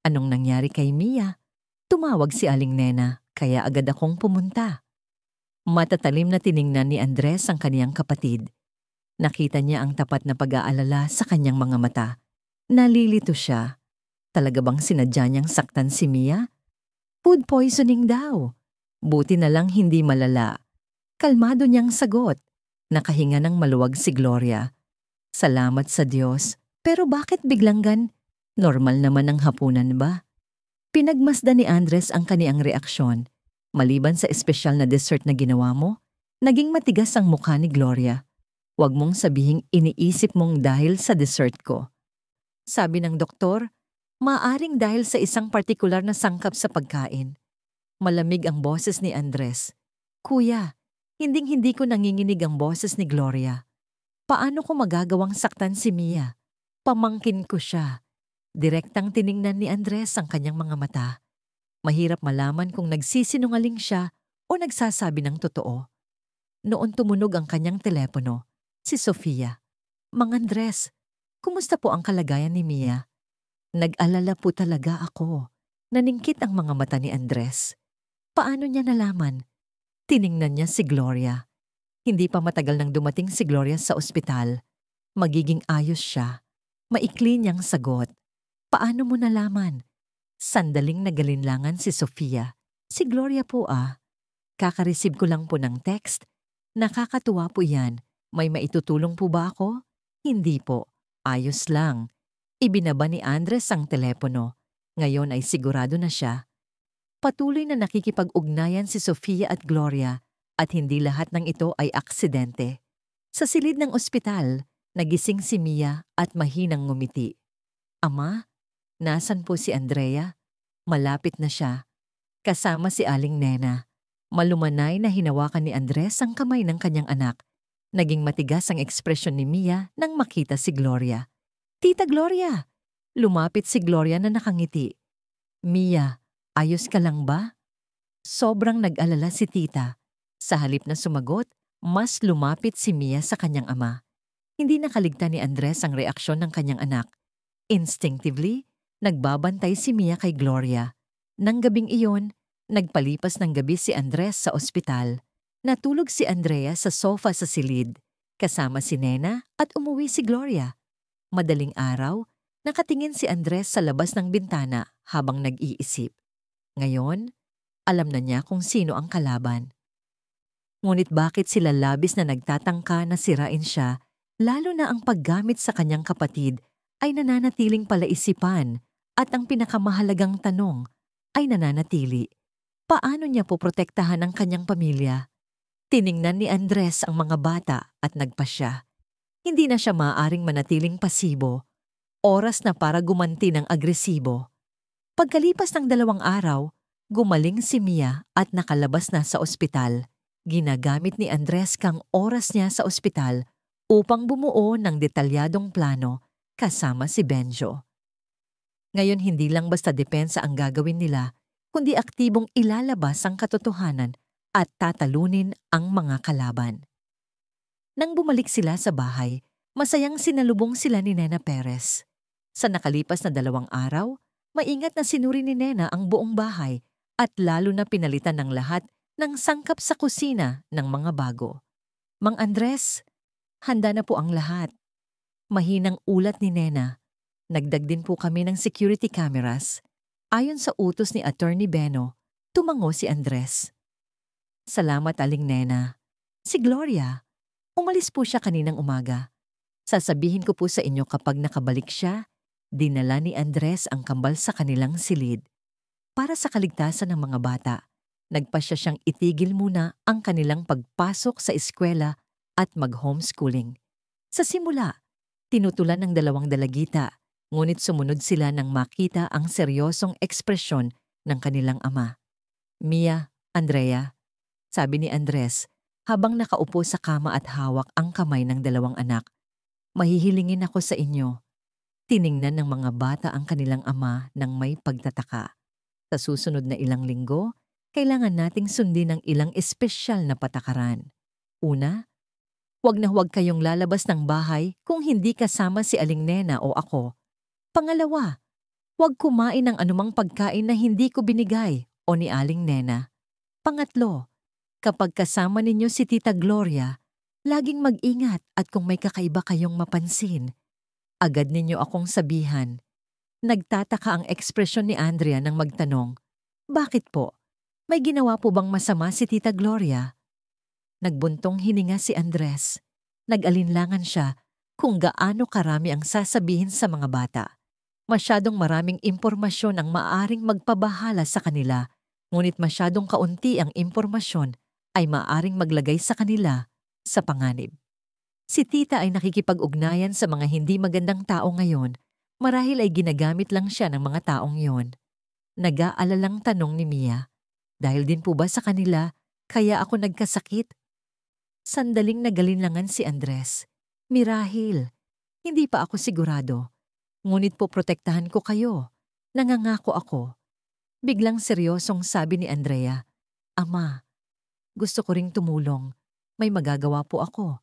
Speaker 1: anong nangyari kay Mia? Tumawag si Aling Nena, kaya agad akong pumunta. Matatalim na tiningnan ni Andres ang kaniyang kapatid. Nakita niya ang tapat na pag-aalala sa kanyang mga mata. Nalilito siya. Talaga bang sinadya niyang saktan si Mia? Food poisoning daw. Buti na lang hindi malala. Kalmado niyang sagot. Nakahinga ng maluwag si Gloria. Salamat sa Diyos. Pero bakit biglang normal naman ang hapunan ba? Pinagmasdan ni Andres ang kaniyang reaksyon. Maliban sa espesyal na dessert na ginawa mo, naging matigas ang mukha ni Gloria. Huwag mong sabihing iniisip mong dahil sa dessert ko. Sabi ng doktor, maaring dahil sa isang partikular na sangkap sa pagkain. Malamig ang boses ni Andres. Kuya, hinding-hindi ko nanginginig ang boses ni Gloria. Paano ko magagawang saktan si Mia? Pamangkin ko siya. Direktang tiningnan ni Andres ang kanyang mga mata. Mahirap malaman kung nagsisinungaling siya o nagsasabi ng totoo. Noon tumunog ang kanyang telepono, si Sofia. Mang Andres, kumusta po ang kalagayan ni Mia? Nag-alala po talaga ako. Naningkit ang mga mata ni Andres. Paano niya nalaman? Tiningnan niya si Gloria. Hindi pa matagal nang dumating si Gloria sa ospital. Magiging ayos siya. Maikli niyang sagot. Paano mo nalaman? Sandaling nagalinlangan si Sofia. Si Gloria po Kakareceive ko lang po ng text. Nakakatuwa po yan. May maitutulong po ba ako? Hindi po. Ayos lang. Ibinaba ni Andres ang telepono. Ngayon ay sigurado na siya. Patuloy na nakikipag-ugnayan si Sofia at Gloria at hindi lahat ng ito ay aksidente. Sa silid ng ospital, nagising si Mia at mahinang ngumiti. Ama? Nasan po si Andrea? Malapit na siya. Kasama si Aling Nena. Malumanay na hinawakan ni Andres ang kamay ng kanyang anak. Naging matigas ang ekspresyon ni Mia nang makita si Gloria. Tita Gloria! Lumapit si Gloria na nakangiti. Mia, ayos ka lang ba? Sobrang nag-alala si tita. Sa halip na sumagot, mas lumapit si Mia sa kanyang ama. Hindi nakaligtan ni Andres ang reaksyon ng kanyang anak. Instinctively, nagbabantay si Mia kay Gloria. Nang gabing iyon, nagpalipas ng gabi si Andres sa ospital. Natulog si Andrea sa sofa sa silid, kasama si Nena at umuwi si Gloria. Madaling araw, nakatingin si Andres sa labas ng bintana habang nag-iisip. Ngayon, alam na niya kung sino ang kalaban. Ngunit bakit sila labis na nagtatangka na sirain siya, lalo na ang paggamit sa kanyang kapatid ay nananatiling palaisipan at ang pinakamahalagang tanong ay nananatili. Paano niya poprotektahan ang kanyang pamilya? Tiningnan ni Andres ang mga bata at nagpasya. Hindi na siya maaaring manatiling pasibo. Oras na para gumanti ng agresibo. Pagkalipas ng 2 araw, gumaling si Mia at nakalabas na sa ospital. Ginagamit ni Andres kang oras niya sa ospital upang bumuo ng detalyadong plano kasama si Benjo. Ngayon hindi lang basta depensa ang gagawin nila, kundi aktibong ilalabas ang katotohanan at tatalunin ang mga kalaban. Nang bumalik sila sa bahay, masayang sinalubong sila ni Nena Perez. Sa nakalipas na 2 araw, maingat na sinuri ni Nena ang buong bahay at lalo na pinalitan ng lahat ng sangkap sa kusina ng mga bago. Mang Andres, handa na po ang lahat. Mahinang ulat ni Nena. Nagdag din po kami ng security cameras. Ayon sa utos ni Attorney Beno, tumango si Andres. Salamat, Aling Nena. Si Gloria, umalis po siya kaninang umaga. Sasabihin ko po sa inyo kapag nakabalik siya, dinala ni Andres ang kambal sa kanilang silid. Para sa kaligtasan ng mga bata, nagpasya siyang itigil muna ang kanilang pagpasok sa eskwela at mag-homeschooling. Sa simula, tinutulan ng 2 dalagita, ngunit sumunod sila nang makita ang seryosong ekspresyon ng kanilang ama. Mia, Andrea, sabi ni Andres habang nakaupo sa kama at hawak ang kamay ng 2 anak. Mahihilingin ako sa inyo. Tiningnan ng mga bata ang kanilang ama ng may pagtataka. Sa susunod na ilang linggo, kailangan nating sundin ang ilang espesyal na patakaran. Una, huwag kayong lalabas ng bahay kung hindi kasama si Aling Nena o ako. Pangalawa, huwag kumain ng anumang pagkain na hindi ko binigay o ni Aling Nena. Pangatlo, kapag kasama ninyo si Tita Gloria, laging mag-ingat at kung may kakaiba kayong mapansin, agad ninyo akong sabihan. Nagtataka ang ekspresyon ni Andrea nang magtanong, "Bakit po? May ginawa po bang masama si Tita Gloria?" Nagbuntong hininga si Andres. Nag-alinlangan siya kung gaano karami ang sasabihin sa mga bata. Masyadong maraming impormasyon ang maaring magpabahala sa kanila, ngunit masyadong kaunti ang impormasyon ay maaring maglagay sa kanila sa panganib. Si Tita ay nakikipag-ugnayan sa mga hindi magandang tao ngayon, marahil ay ginagamit lang siya ng mga taong yon. Nag-aalalang tanong ni Mia, "Dahil din po ba sa kanila, kaya ako nagkasakit?" Sandaling nagalinlangan si Andres. "Mirahil, hindi pa ako sigurado. Ngunit po protektahan ko kayo. Nangangako ako." Biglang seryosong sabi ni Andrea, "Ama, gusto ko ring tumulong. May magagawa po ako."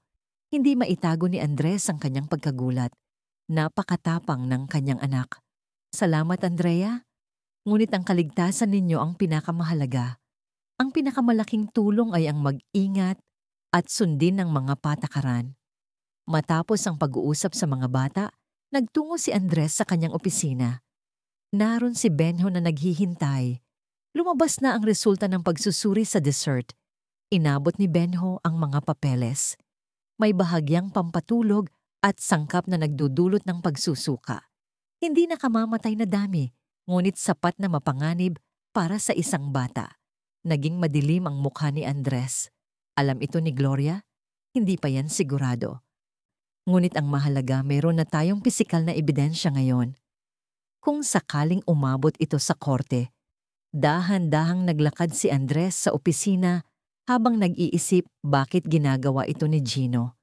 Speaker 1: Hindi maitago ni Andres ang kanyang pagkagulat. Napakatapang ng kanyang anak. "Salamat, Andrea. Ngunit ang kaligtasan ninyo ang pinakamahalaga. Ang pinakamalaking tulong ay ang mag-ingat at sundin ng mga patakaran." Matapos ang pag-uusap sa mga bata, nagtungo si Andres sa kanyang opisina. Naroon si Benjo na naghihintay. Lumabas na ang resulta ng pagsusuri sa dessert. Inabot ni Benjo ang mga papeles. May bahagyang pampatulog at sangkap na nagdudulot ng pagsusuka. Hindi nakamamatay na dami, ngunit sapat na mapanganib para sa isang bata. Naging madilim ang mukha ni Andres. Alam ito ni Gloria? Hindi pa yan sigurado. Ngunit ang mahalaga, meron na tayong pisikal na ebidensya ngayon. Kung sakaling umabot ito sa korte, dahan-dahang naglakad si Andres sa opisina habang nag-iisip bakit ginagawa ito ni Gino.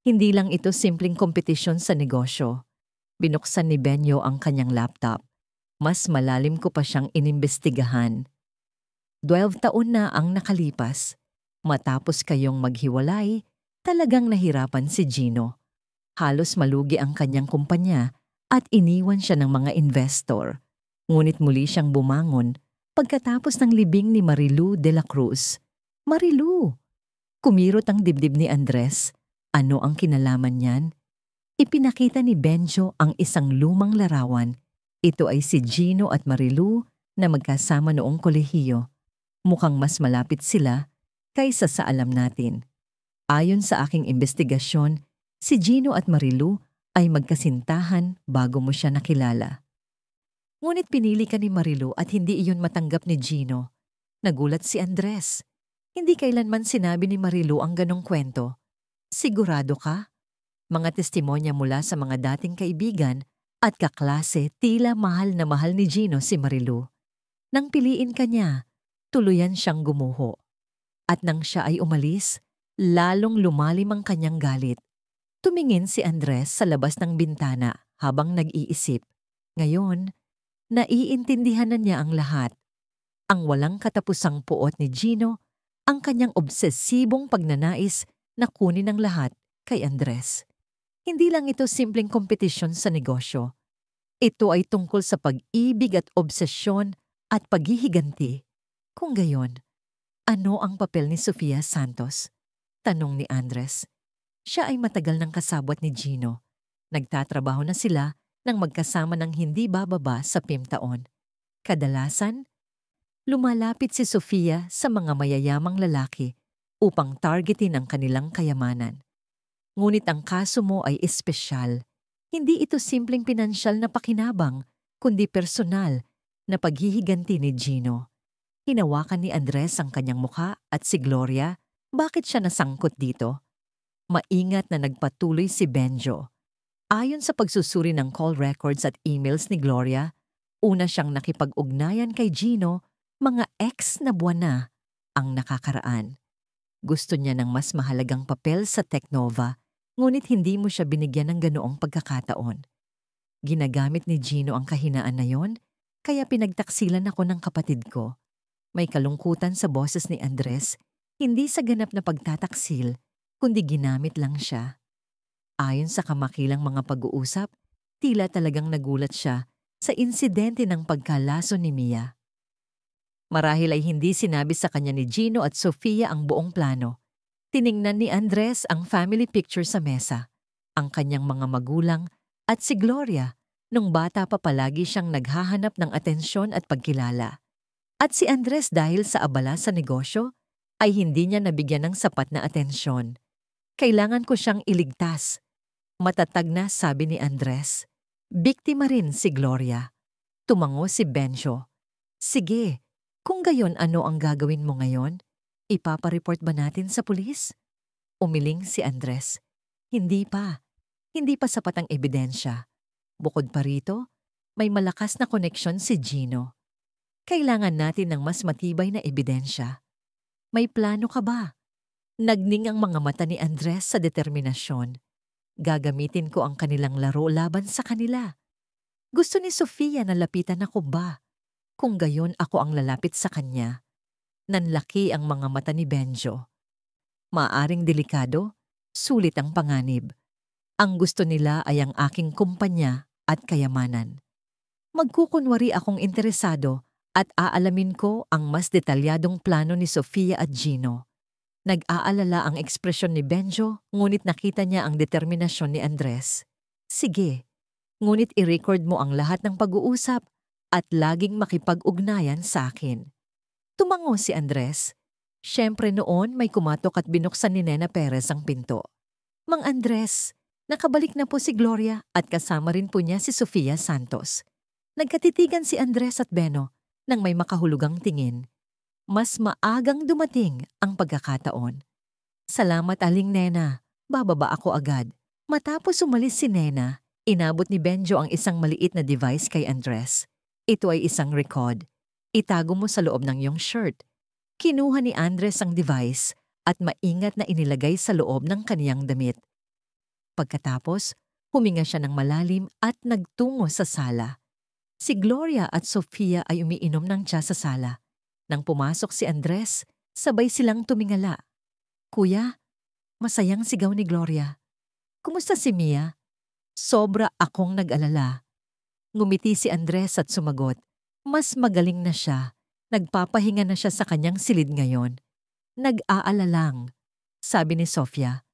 Speaker 1: Hindi lang ito simpleng kompetisyon sa negosyo. Binuksan ni Benyo ang kanyang laptop. Mas malalim ko pa siyang inimbestigahan. 12 taon na ang nakalipas. Matapos kayong maghiwalay, talagang nahirapan si Gino. Halos malugi ang kanyang kumpanya at iniwan siya ng mga investor. Ngunit muli siyang bumangon pagkatapos ng libing ni Marilu de la Cruz. Marilu! Kumirot ang dibdib ni Andres. Ano ang kinalaman niyan? Ipinakita ni Benjo ang isang lumang larawan. Ito ay si Gino at Marilu na magkasama noong kolehiyo. Mukhang mas malapit sila kaysa sa alam natin. Ayon sa aking investigasyon, si Gino at Marilu ay magkasintahan bago mo siya nakilala. Ngunit pinili ka ni Marilu at hindi iyon matanggap ni Gino. Nagulat si Andres. Hindi kailanman sinabi ni Marilu ang ganong kwento. Sigurado ka? Mga testimonya mula sa mga dating kaibigan at kaklase tila mahal na mahal ni Gino si Marilu. Nang piliin ka niya, tuluyan siyang gumuho. At nang siya ay umalis, lalong lumalim ang kanyang galit. Tumingin si Andres sa labas ng bintana habang nag-iisip. Ngayon, naiintindihan na niya ang lahat. Ang walang katapusang puot ni Gino, ang kanyang obsesibong pagnanais na kunin ang lahat kay Andres. Hindi lang ito simpleng kompetisyon sa negosyo. Ito ay tungkol sa pag-ibig at obsesyon at paghihiganti. Kung gayon, ano ang papel ni Sofia Santos? Tanong ni Andres. Siya ay matagal ng kasabwat ni Gino. Nagtatrabaho na sila nang magkasama ng hindi bababa sa 5 taon. Kadalasan, lumalapit si Sofia sa mga mayayamang lalaki upang targetin ang kanilang kayamanan. Ngunit ang kaso mo ay espesyal. Hindi ito simpleng pinansyal na pakinabang, kundi personal na paghihiganti ni Gino. Hinawakan ni Andres ang kanyang mukha at si Gloria, bakit siya nasangkot dito? Maingat na nagpatuloy si Benjo. Ayon sa pagsusuri ng call records at emails ni Gloria, una siyang nakipag-ugnayan kay Gino, mga ex na buwan na ang nakakaraan. Gusto niya ng mas mahalagang papel sa Technova, Ngunit hindi mo siya binigyan ng ganoong pagkakataon. Ginagamit ni Gino ang kahinaan na yon, kaya pinagtaksilan ako ng kapatid ko. May kalungkutan sa boses ni Andres, hindi sa ganap na pagtataksil, kundi ginamit lang siya. Ayon sa kamakilang mga pag-uusap, tila talagang nagulat siya sa insidente ng pagkalaso ni Mia. Marahil ay hindi sinabi sa kanya ni Gino at Sofia ang buong plano. Tiningnan ni Andres ang family picture sa mesa, ang kanyang mga magulang at si Gloria. Nung bata pa palagi siyang naghahanap ng atensyon at pagkilala. At si Andres dahil sa abala sa negosyo, ay hindi niya nabigyan ng sapat na atensyon. Kailangan ko siyang iligtas. Matatag na sabi ni Andres. Biktima rin si Gloria. Tumango si Benjo. Sige, kung gayon ano ang gagawin mo ngayon? Ipapareport ba natin sa pulis? Umiling si Andres. Hindi pa. Hindi pa sapat ang ebidensya. Bukod pa rito, may malakas na koneksyon si Gino. Kailangan natin ng mas matibay na ebidensya. May plano ka ba? Nagning ang mga mata ni Andres sa determinasyon. Gagamitin ko ang kanilang laro laban sa kanila. Gusto ni Sofia na lapitan ako ba? Kung gayon ako ang lalapit sa kanya. Nanlaki ang mga mata ni Benjo. Maaring delikado, sulit ang panganib. Ang gusto nila ay ang aking kumpanya at kayamanan. Magkukunwari akong interesado at aalamin ko ang mas detalyadong plano ni Sofia at Gino. Nag-aalala ang ekspresyon ni Benjo, ngunit nakita niya ang determinasyon ni Andres. Sige, ngunit i-record mo ang lahat ng pag-uusap at laging makipag-ugnayan sa akin. Tumango si Andres. Siyempre noon may kumatok at binuksan ni Nena Perez ang pinto. Mang Andres, nakabalik na po si Gloria at kasama rin po niya si Sofia Santos. Nagkatitigan si Andres at Beno nang may makahulugang tingin. Mas maagang dumating ang pagkakataon. Salamat Aling Nena, bababa ako agad. Matapos umalis si Nena, inabot ni Benjo ang isang maliit na device kay Andres. Ito ay isang record. Itago mo sa loob ng iyong shirt. Kinuha ni Andres ang device at maingat na inilagay sa loob ng kaniyang damit. Pagkatapos, huminga siya ng malalim at nagtungo sa sala. Si Gloria at Sofia ay umiinom ng tsa sa sala. Nang pumasok si Andres, sabay silang tumingala. Kuya, masayang sigaw ni Gloria. Kumusta si Mia? Sobra akong nag-alala. Ngumiti si Andres at sumagot. Mas magaling na siya. Nagpapahinga na siya sa kanyang silid ngayon. Nag-aalalang, sabi ni Sofia.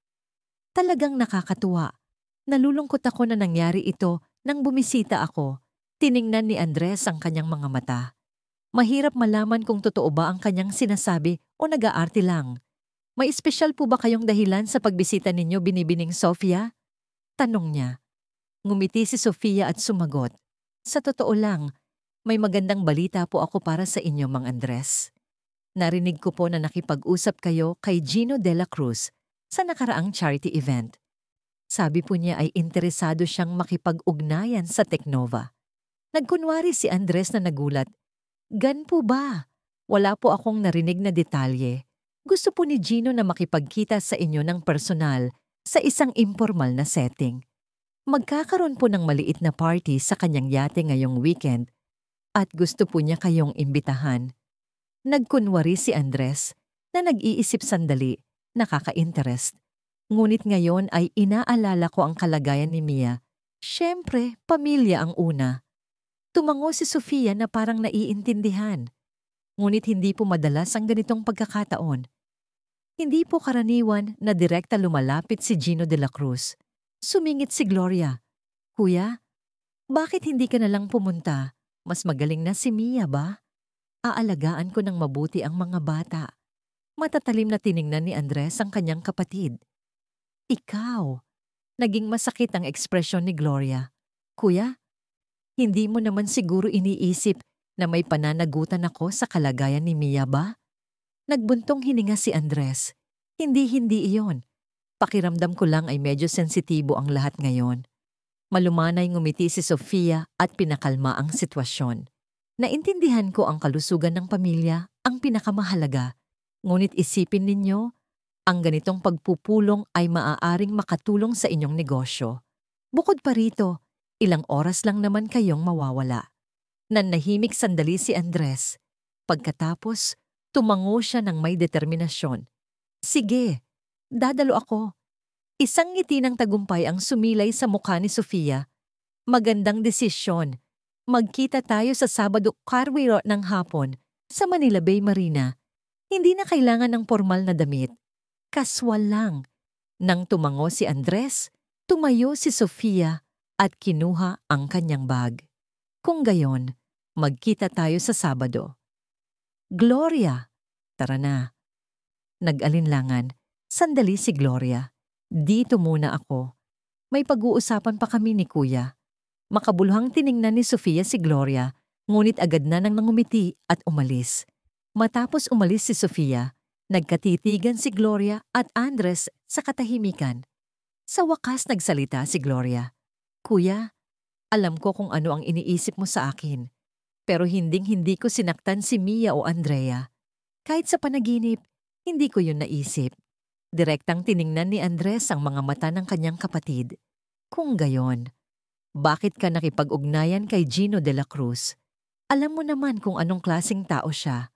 Speaker 1: Talagang nakakatuwa. Nalulungkot ako na nangyari ito nang bumisita ako. Tiningnan ni Andres ang kanyang mga mata. Mahirap malaman kung totoo ba ang kanyang sinasabi o nag-aarte lang. May espesyal po ba kayong dahilan sa pagbisita ninyo, binibining Sofia? Tanong niya. Ngumiti si Sofia at sumagot. Sa totoo lang, may magandang balita po ako para sa inyo, Mang Andres. Narinig ko po na nakipag-usap kayo kay Gino de la Cruz sa nakaraang charity event. Sabi po niya ay interesado siyang makipag-ugnayan sa Tecnova. Nagkunwari si Andres na nagulat. Gan po ba? Wala po akong narinig na detalye. Gusto po ni Gino na makipagkita sa inyo ng personal sa isang informal na setting. Magkakaroon po ng maliit na party sa kanyang yate ngayong weekend at gusto po niya kayong imbitahan. Nagkunwari si Andres na nag-iisip sandali. Nakaka-interest. Ngunit ngayon ay inaalala ko ang kalagayan ni Mia. Siyempre, pamilya ang una. Tumango si Sofia na parang naiintindihan. Ngunit hindi po madalas ang ganitong pagkakataon. Hindi po karaniwan na direkta lumalapit si Gino de la Cruz. Sumingit si Gloria. Kuya, bakit hindi ka nalang pumunta? Mas magaling na si Mia ba? Aalagaan ko ng mabuti ang mga bata. Matatalim na tiningnan ni Andres ang kanyang kapatid. Ikaw. Naging masakit ang ekspresyon ni Gloria. Kuya, hindi mo naman siguro iniisip na may pananagutan ako sa kalagayan ni Mia ba? Nagbuntong hininga si Andres. Hindi iyon. Pakiramdam ko lang ay medyo sensitibo ang lahat ngayon. Malumanay ngumiti si Sofia at pinakalma ang sitwasyon. Naintindihan ko ang kalusugan ng pamilya ang pinakamahalaga. Ngunit isipin ninyo, Ang ganitong pagpupulong ay maaaring makatulong sa inyong negosyo. Bukod pa rito, ilang oras lang naman kayong mawawala. Nanahimik sandali si Andres. Pagkatapos, tumango siya ng may determinasyon. Sige, dadalo ako. Isang ngiti ng tagumpay ang sumilay sa mukha ni Sofia. Magandang desisyon. Magkita tayo sa Sabado Carwiro ng hapon sa Manila Bay Marina. Hindi na kailangan ng formal na damit. Kaswal lang. Nang tumango si Andres, tumayo si Sofia at kinuha ang kanyang bag. Kung gayon, magkita tayo sa Sabado. Gloria, tara na. Nag-alinlangan, sandali si Gloria. Dito muna ako. May pag-uusapan pa kami ni Kuya. Makabuluhang tiningnan ni Sofia si Gloria, ngunit agad na nang nangumiti at umalis. Matapos umalis si Sofia, nagkatitigan si Gloria at Andres sa katahimikan. Sa wakas nagsalita si Gloria. Kuya, alam ko kung ano ang iniisip mo sa akin. Pero hinding-hindi ko sinaktan si Mia o Andrea. Kahit sa panaginip, hindi ko yun naisip. Direktang tiningnan ni Andres ang mga mata ng kanyang kapatid. Kung gayon, bakit ka nakipag-ugnayan kay Gino de la Cruz? Alam mo naman kung anong klaseng tao siya.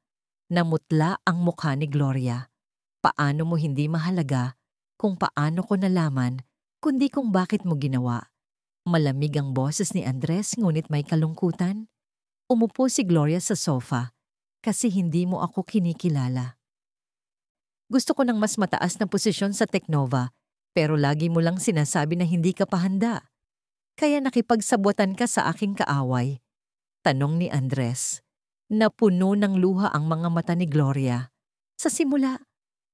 Speaker 1: Namutla ang mukha ni Gloria. Paano mo hindi mahalaga kung paano ko nalaman, kundi kung bakit mo ginawa? Malamig ang boses ni Andres ngunit may kalungkutan. Umupo si Gloria sa sofa kasi hindi mo ako kinikilala. Gusto ko ng mas mataas na posisyon sa Teknova pero lagi mo lang sinasabi na hindi ka pa handa. Kaya nakipagsabwatan ka sa aking kaaway. Tanong ni Andres. Napuno ng luha ang mga mata ni Gloria. Sa simula,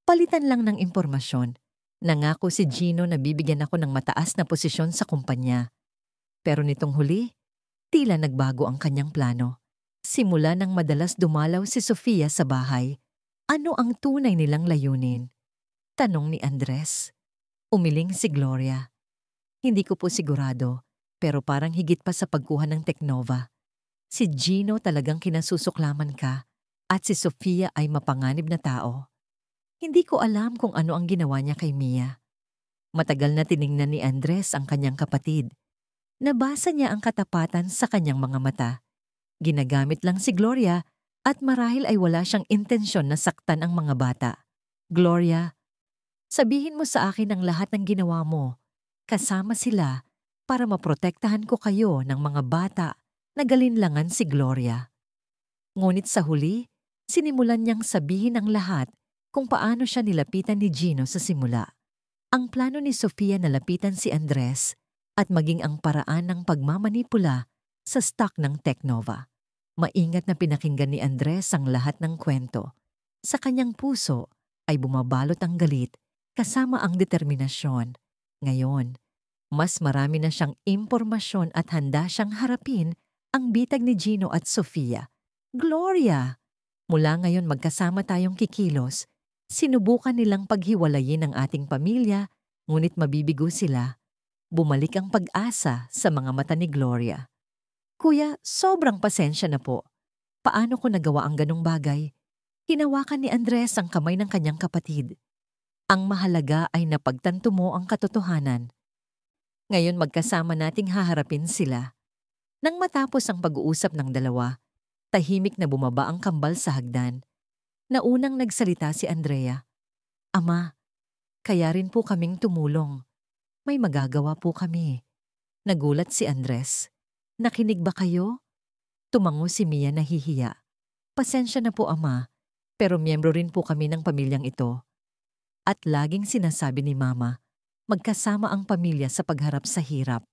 Speaker 1: palitan lang ng impormasyon. Nangako si Gino na bibigyan ako ng mataas na posisyon sa kumpanya. Pero nitong huli, tila nagbago ang kanyang plano. Simula nang madalas dumalaw si Sofia sa bahay, ano ang tunay nilang layunin? Tanong ni Andres. Umiling si Gloria. Hindi ko po sigurado, pero parang higit pa sa pagkuha ng Teknova. Si Gino talagang kinasusuklaman ka at si Sofia ay mapanganib na tao. Hindi ko alam kung ano ang ginawa niya kay Mia. Matagal na tiningnan ni Andres ang kanyang kapatid. Nabasa niya ang katapatan sa kanyang mga mata. Ginagamit lang si Gloria at marahil ay wala siyang intensyon na saktan ang mga bata. Gloria, sabihin mo sa akin ang lahat ng ginawa mo. Kasama sila para maprotektahan ko kayo ng mga bata na galinlangan si Gloria. Ngunit sa huli, sinimulan niyang sabihin ang lahat kung paano siya nilapitan ni Gino sa simula. Ang plano ni Sofia na lapitan si Andres at maging ang paraan ng pagmamanipula sa stock ng Teknova. Maingat na pinakinggan ni Andres ang lahat ng kwento. Sa kanyang puso ay bumabalot ang galit kasama ang determinasyon. Ngayon, mas marami na siyang impormasyon at handa siyang harapin ang bitag ni Gino at Sofia. Gloria! Mula ngayon magkasama tayong kikilos. Sinubukan nilang paghiwalayin ang ating pamilya, ngunit mabibigo sila. Bumalik ang pag-asa sa mga mata ni Gloria. Kuya, sobrang pasensya na po. Paano ko nagawa ang ganong bagay? Hinawakan ni Andres ang kamay ng kanyang kapatid. Ang mahalaga ay napagtanto mo ang katotohanan. Ngayon magkasama nating haharapin sila. Nang matapos ang pag-uusap ng dalawa, tahimik na bumaba ang kambal sa hagdan. Naunang nagsalita si Andrea. Ama, kaya rin po kaming tumulong. May magagawa po kami. Nagulat si Andres. Nakinig ba kayo? Tumango si Mia nahihiya. Pasensya na po ama, pero miyembro rin po kami ng pamilyang ito. At laging sinasabi ni Mama, magkasama ang pamilya sa pagharap sa hirap.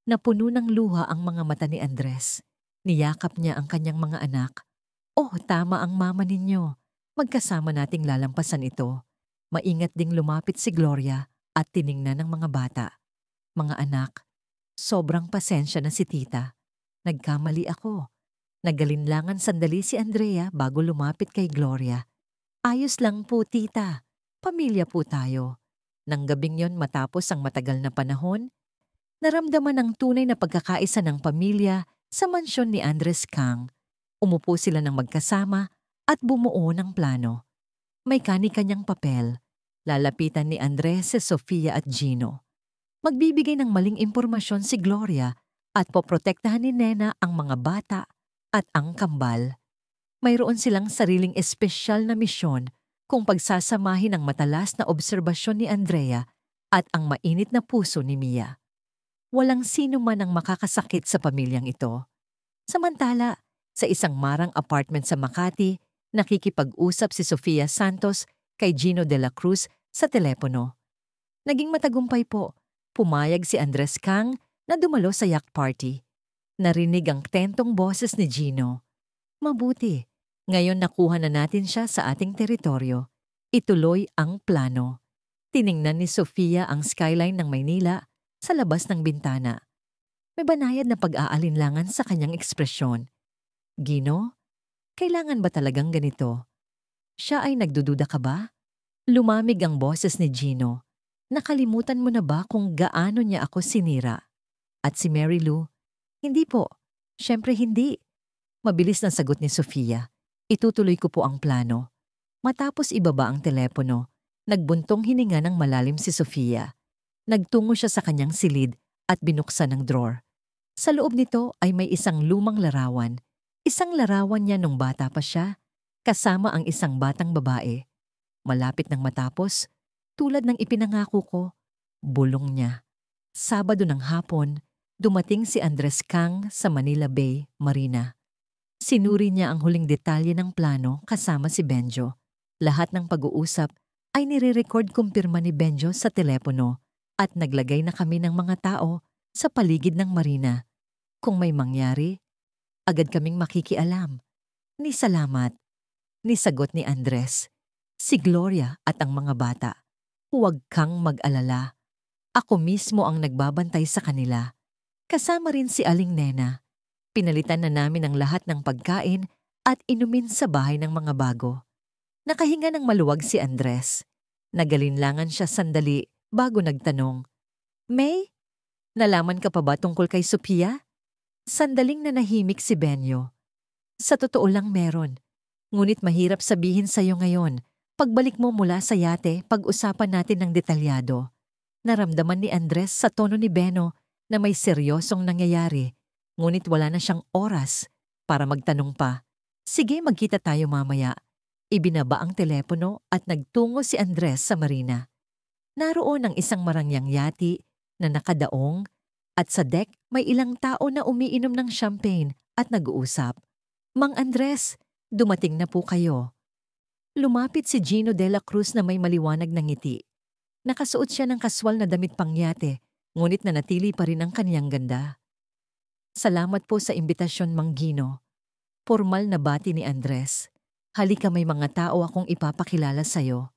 Speaker 1: Napuno ng luha ang mga mata ni Andres. Niyakap niya ang kanyang mga anak. Oh, tama ang mama ninyo. Magkasama nating lalampasan ito. Maingat ding lumapit si Gloria at tiningnan ng mga bata. Mga anak, sobrang pasensya na si tita. Nagkamali ako. Nagalinlangan sandali si Andrea bago lumapit kay Gloria. Ayos lang po tita. Pamilya po tayo. Nang gabing yon matapos ang matagal na panahon, naramdaman ang tunay na pagkakaisa ng pamilya sa mansyon ni Andres Kang. Umupo sila ng magkasama at bumuo ng plano. May kani-kanyang papel. Lalapitan ni Andres si Sofia at Gino. Magbibigay ng maling impormasyon si Gloria at poprotektahan ni Nena ang mga bata at ang kambal. Mayroon silang sariling espesyal na misyon kung pagsasamahin ang matalas na obserbasyon ni Andrea at ang mainit na puso ni Mia. Walang sino man ang makakasakit sa pamilyang ito. Samantala, sa isang marang apartment sa Makati, nakikipag-usap si Sofia Santos kay Gino de la Cruz sa telepono. Naging matagumpay po. Pumayag si Andres Kang na dumalo sa yacht party. Narinig ang tentong boses ni Gino. Mabuti. Ngayon nakuha na natin siya sa ating teritoryo. Ituloy ang plano. Tiningnan ni Sofia ang skyline ng Maynila sa labas ng bintana. May banayad na pag-aalinlangan sa kanyang ekspresyon. Gino, kailangan ba talagang ganito? Siya ay nagdududa ka ba? Lumamig ang boses ni Gino. Nakalimutan mo na ba kung gaano niya ako sinira? At si Mary Lou, hindi po. Siyempre hindi. Mabilis na sagot ni Sofia. Itutuloy ko po ang plano. Matapos ibaba ang telepono, nagbuntong hininga ng malalim si Sofia. Nagtungo siya sa kanyang silid at binuksan ang drawer. Sa loob nito ay may isang lumang larawan. Isang larawan niya nung bata pa siya, kasama ang isang batang babae. Malapit nang matapos, tulad ng ipinangako ko, bulong niya. Sabado ng hapon, dumating si Andres Kang sa Manila Bay, Marina. Sinuri niya ang huling detalye ng plano kasama si Benjo. Lahat ng pag-uusap ay nire-record kumpirma ni Benjo sa telepono at naglagay na kami ng mga tao sa paligid ng Marina. Kung may mangyari, agad kaming makikialam. Ni salamat, ni sagot ni Andres. Si Gloria at ang mga bata. Huwag kang mag-alala. Ako mismo ang nagbabantay sa kanila. Kasama rin si Aling Nena. Pinalitan na namin ang lahat ng pagkain at inumin sa bahay ng mga bago. Nakahinga ng maluwag si Andres. Nagalinlangan siya sandali bago nagtanong, May, nalaman ka pa ba tungkol kay Sophia? Sandaling nanahimik si Benyo. Sa totoo lang meron. Ngunit mahirap sabihin sa'yo ngayon. Pagbalik mo mula sa yate, pag-usapan natin ng detalyado. Naramdaman ni Andres sa tono ni Beno na may seryosong nangyayari, ngunit wala na siyang oras para magtanong pa. Sige, magkita tayo mamaya. Ibinaba ang telepono at nagtungo si Andres sa marina. Naroon ang isang marangyang yati na nakadaong at sa deck may ilang tao na umiinom ng champagne at nag-uusap. Mang Andres, dumating na po kayo. Lumapit si Gino de la Cruz na may maliwanag na ngiti. Nakasuot siya ng kaswal na damit pangyate, ngunit nanatili pa rin ang kaniyang ganda. Salamat po sa imbitasyon, Mang Gino. Formal na bati ni Andres. Halika, may mga tao akong ipapakilala sa'yo.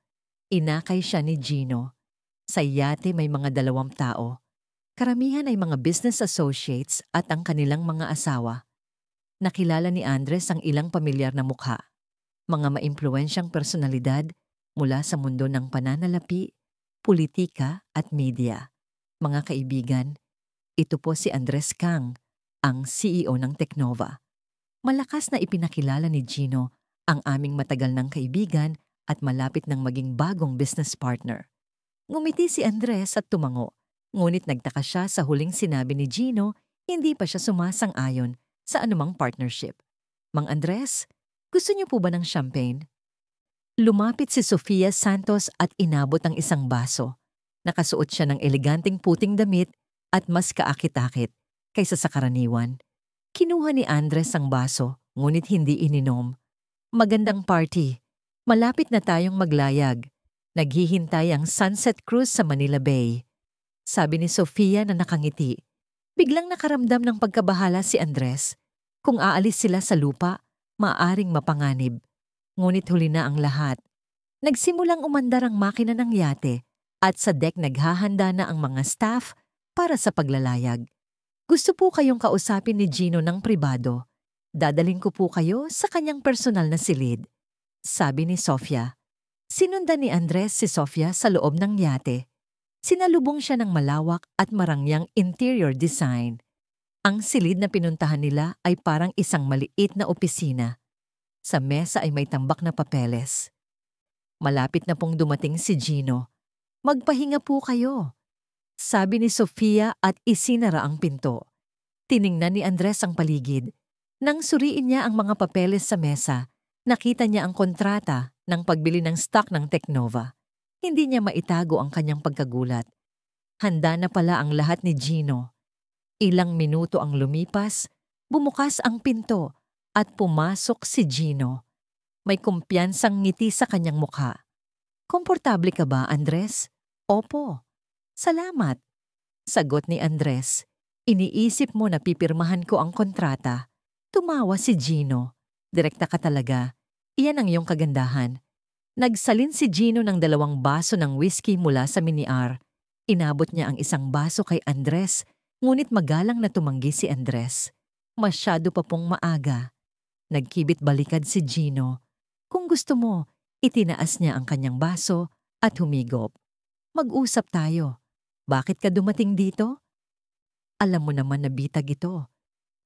Speaker 1: Inakay siya ni Gino. Sa yate may mga 2 tao. Karamihan ay mga business associates at ang kanilang mga asawa. Nakilala ni Andres ang ilang pamilyar na mukha. Mga maimpluwensyang personalidad mula sa mundo ng pananalapi, politika at media. Mga kaibigan, ito po si Andres Kang, ang CEO ng Teknova. Malakas na ipinakilala ni Gino ang aming matagal ng kaibigan at malapit ng maging bagong business partner. Ngumiti si Andres at tumango, ngunit nagtaka siya sa huling sinabi ni Gino, hindi pa siya sumasang-ayon sa anumang partnership. Mang Andres, gusto niyo po ba ng champagne? Lumapit si Sofia Santos at inabot ang isang baso. Nakasuot siya ng eleganteng puting damit at mas kaakit-akit kaysa sa karaniwan. Kinuha ni Andres ang baso, ngunit hindi ininom. Magandang party. Malapit na tayong maglayag. Naghihintay ang sunset cruise sa Manila Bay. Sabi ni Sofia na nakangiti. Biglang nakaramdam ng pagkabahala si Andres. Kung aalis sila sa lupa, maaring mapanganib. Ngunit huli na ang lahat. Nagsimulang umandar ang makina ng yate at sa deck naghahanda na ang mga staff para sa paglalayag. Gusto po kayong kausapin ni Gino ng pribado. Dadalhin ko po kayo sa kanyang personal na silid. Sabi ni Sofia. Sinundan ni Andres si Sofia sa loob ng yate. Sinalubong siya ng malawak at marangyang interior design. Ang silid na pinuntahan nila ay parang isang maliit na opisina. Sa mesa ay may tambak na papeles. Malapit na pong dumating si Gino. Magpahinga po kayo, sabi ni Sofia at isinara ang pinto. Tiningnan ni Andres ang paligid. Nang suriin niya ang mga papeles sa mesa, nakita niya ang kontrata ng pagbili ng stock ng Teknova. Hindi niya maitago ang kanyang pagkagulat. Handa na pala ang lahat ni Gino. Ilang minuto ang lumipas, bumukas ang pinto at pumasok si Gino. May kumpiyansang ngiti sa kanyang mukha. Komportable ka ba, Andres? Opo. Salamat. Sagot ni Andres. Iniisip mo na pipirmahan ko ang kontrata. Tumawa si Gino. Direkta ka talaga. Iyan ang iyong kagandahan. Nagsalin si Gino ng 2 baso ng whiskey mula sa mini-R. Inabot niya ang isang baso kay Andres, ngunit magalang na tumanggi si Andres. Masyado pa pong maaga. Nagkibit balikad si Gino. Kung gusto mo, itinaas niya ang kanyang baso at humigop. Mag-usap tayo. Bakit ka dumating dito? Alam mo naman na bitag ito.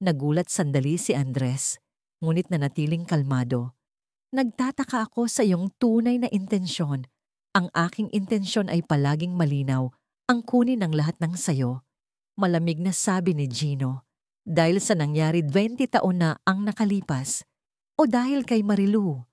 Speaker 1: Nagulat sandali si Andres, ngunit nanatiling kalmado. Nagtataka ako sa iyong tunay na intensyon. Ang aking intensyon ay palaging malinaw, ang kunin ng lahat ng sayo. Malamig na sabi ni Gino. Dahil sa nangyari 20 taon na ang nakalipas. O dahil kay Marilu.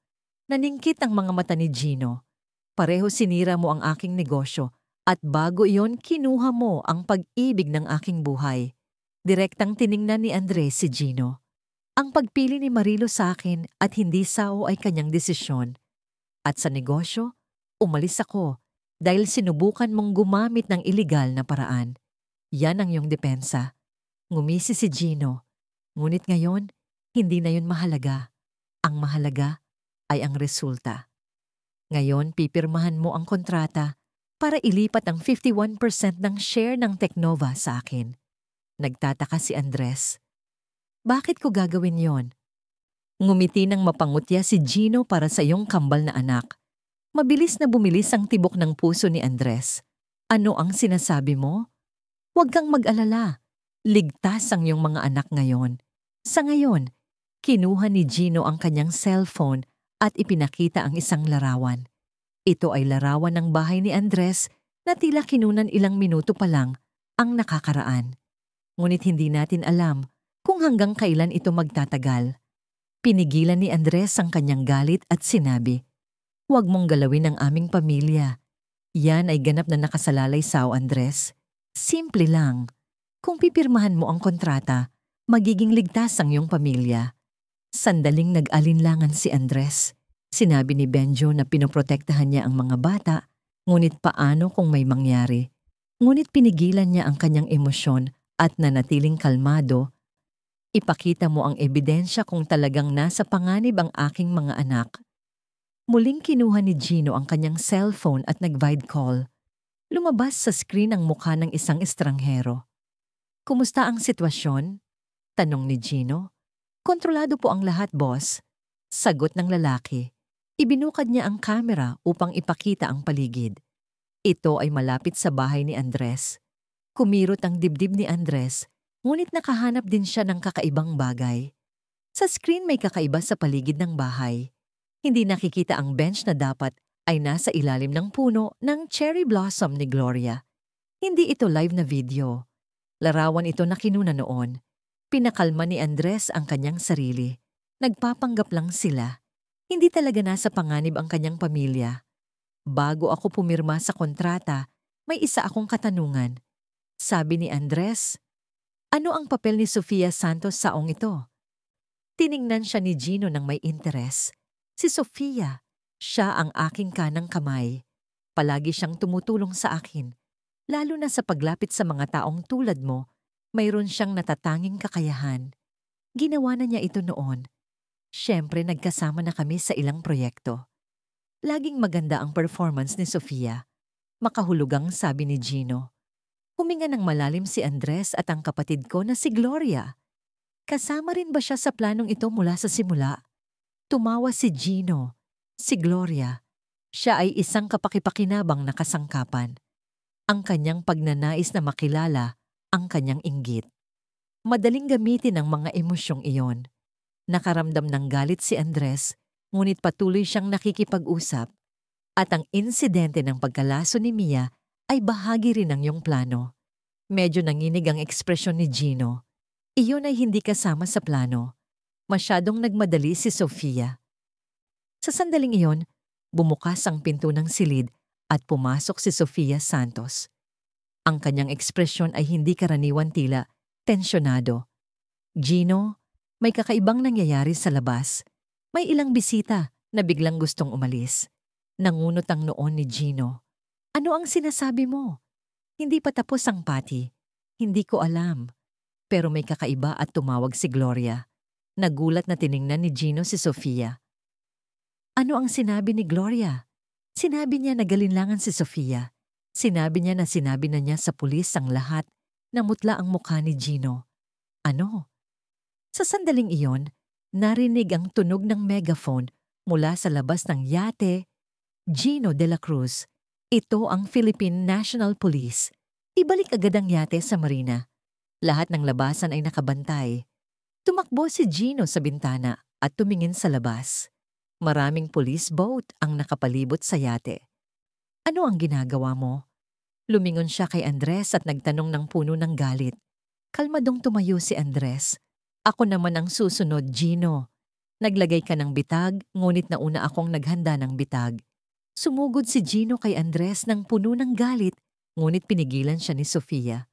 Speaker 1: Naningkit ang mga mata ni Gino. Pareho sinira mo ang aking negosyo at bago iyon kinuha mo ang pag-ibig ng aking buhay. Direktang tiningnan ni Andres si Gino. Ang pagpili ni Marilu sa akin at hindi sao ay kanyang desisyon. At sa negosyo, umalis ako dahil sinubukan mong gumamit ng iligal na paraan. Yan ang iyong depensa. Ngumisi si Gino. Ngunit ngayon, hindi na yun mahalaga. Ang mahalaga ay ang resulta. Ngayon, pipirmahan mo ang kontrata para ilipat ang 51% ng share ng Teknova sa akin. Nagtataka si Andres. Bakit ko gagawin yon? Ngumiti ng mapangutya si Gino para sa iyong kambal na anak. Mabilis na bumilis ang tibok ng puso ni Andres. Ano ang sinasabi mo? Huwag kang mag-alala. Ligtas ang iyong mga anak ngayon. Sa ngayon, kinuha ni Gino ang kanyang cellphone at ipinakita ang isang larawan. Ito ay larawan ng bahay ni Andres na tila kinunan ilang minuto pa lang ang nakakaraan. Ngunit hindi natin alam kung hanggang kailan ito magtatagal. Pinigilan ni Andres ang kanyang galit at sinabi, "Huwag mong galawin ang aming pamilya. Yan ay ganap na nakasalalay sao, Andres. Simple lang. Kung pipirmahan mo ang kontrata, magiging ligtas ang iyong pamilya." Sandaling nag-alinlangan si Andres. Sinabi ni Benjo na pinoprotektahan niya ang mga bata, ngunit paano kung may mangyari? Ngunit pinigilan niya ang kanyang emosyon at nanatiling kalmado. Ipakita mo ang ebidensya kung talagang nasa panganib ang aking mga anak. Muling kinuha ni Gino ang kanyang cellphone at nag-vide call. Lumabas sa screen ang mukha ng isang estranghero. Kumusta ang sitwasyon? Tanong ni Gino. Kontrolado po ang lahat, boss. Sagot ng lalaki. Ibinukad niya ang kamera upang ipakita ang paligid. Ito ay malapit sa bahay ni Andres. Kumirot ang dibdib ni Andres, ngunit nakahanap din siya ng kakaibang bagay. Sa screen may kakaiba sa paligid ng bahay. Hindi nakikita ang bench na dapat ay nasa ilalim ng puno ng cherry blossom ni Gloria. Hindi ito live na video. Larawan ito na kinuna noon. Pinakalma ni Andres ang kanyang sarili. Nagpapanggap lang sila. Hindi talaga nasa panganib ang kanyang pamilya. Bago ako pumirma sa kontrata, may isa akong katanungan. Sabi ni Andres, ano ang papel ni Sofia Santos saong ito? Tiningnan siya ni Gino ng may interes. Si Sofia, siya ang aking kanang kamay. Palagi siyang tumutulong sa akin. Lalo na sa paglapit sa mga taong tulad mo, mayroon siyang natatanging kakayahan. Ginawa na niya ito noon. Siyempre nagkasama na kami sa ilang proyekto. Laging maganda ang performance ni Sofia. Makahulugang sabi ni Gino. Huminga ng malalim si Andres at ang kapatid ko na si Gloria. Kasama rin ba siya sa planong ito mula sa simula? Tumawa si Gino. Si Gloria. Siya ay isang kapakipakinabang na kasangkapan. Ang kanyang pagnanais na makilala ang kanyang inggit. Madaling gamitin ang mga emosyong iyon. Nakaramdam ng galit si Andres, ngunit patuloy siyang nakikipag-usap. At ang insidente ng pagkalaso ni Mia ay bahagi rin ng iyong plano. Medyo nanginig ang ekspresyon ni Gino. Iyon ay hindi kasama sa plano. Masyadong nagmadali si Sofia. Sa sandaling iyon, bumukas ang pinto ng silid at pumasok si Sofia Santos. Ang kanyang ekspresyon ay hindi karaniwan, tila tensyonado. Gino, may kakaibang nangyayari sa labas. May ilang bisita na biglang gustong umalis. Nangunot ang noon ni Gino. Ano ang sinasabi mo? Hindi pa tapos ang party. Hindi ko alam. Pero may kakaiba at tumawag si Gloria. Nagulat na tiningnan ni Gino si Sofia. Ano ang sinabi ni Gloria? Sinabi niya na galinlangan si Sofia. Sinabi niya na sinabi na niya sa pulis ang lahat. Namutla ang mukha ni Gino. Ano? Sa sandaling iyon, narinig ang tunog ng megaphone mula sa labas ng yate. Gino de la Cruz. Ito ang Philippine National Police. Ibalik agad ang yate sa marina. Lahat ng labasan ay nakabantay. Tumakbo si Gino sa bintana at tumingin sa labas. Maraming police boat ang nakapalibot sa yate. Ano ang ginagawa mo? Lumingon siya kay Andres at nagtanong ng puno ng galit. Kalmadong tumayo si Andres. Ako naman ang susunod, Gino. Naglagay ka ng bitag, ngunit nauna akong naghanda ng bitag. Sumugod si Gino kay Andres ng puno ng galit, ngunit pinigilan siya ni Sofia.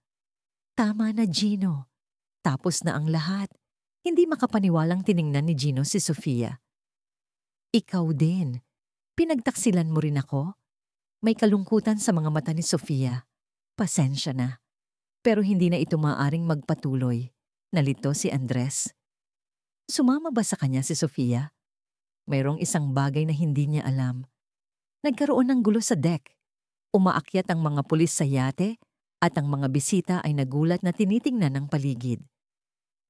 Speaker 1: Tama na, Gino. Tapos na ang lahat. Hindi makapaniwalang tiningnan ni Gino si Sofia. Ikaw din. Pinagtaksilan mo rin ako? May kalungkutan sa mga mata ni Sofia. Pasensya na. Pero hindi na ito maaaring magpatuloy. Nalito si Andres. Sumama ba sa kanya si Sofia? Mayroong isang bagay na hindi niya alam. Nagkaroon ng gulo sa deck. Umaakyat ang mga pulis sa yate at ang mga bisita ay nagulat na tinitingnan ang paligid.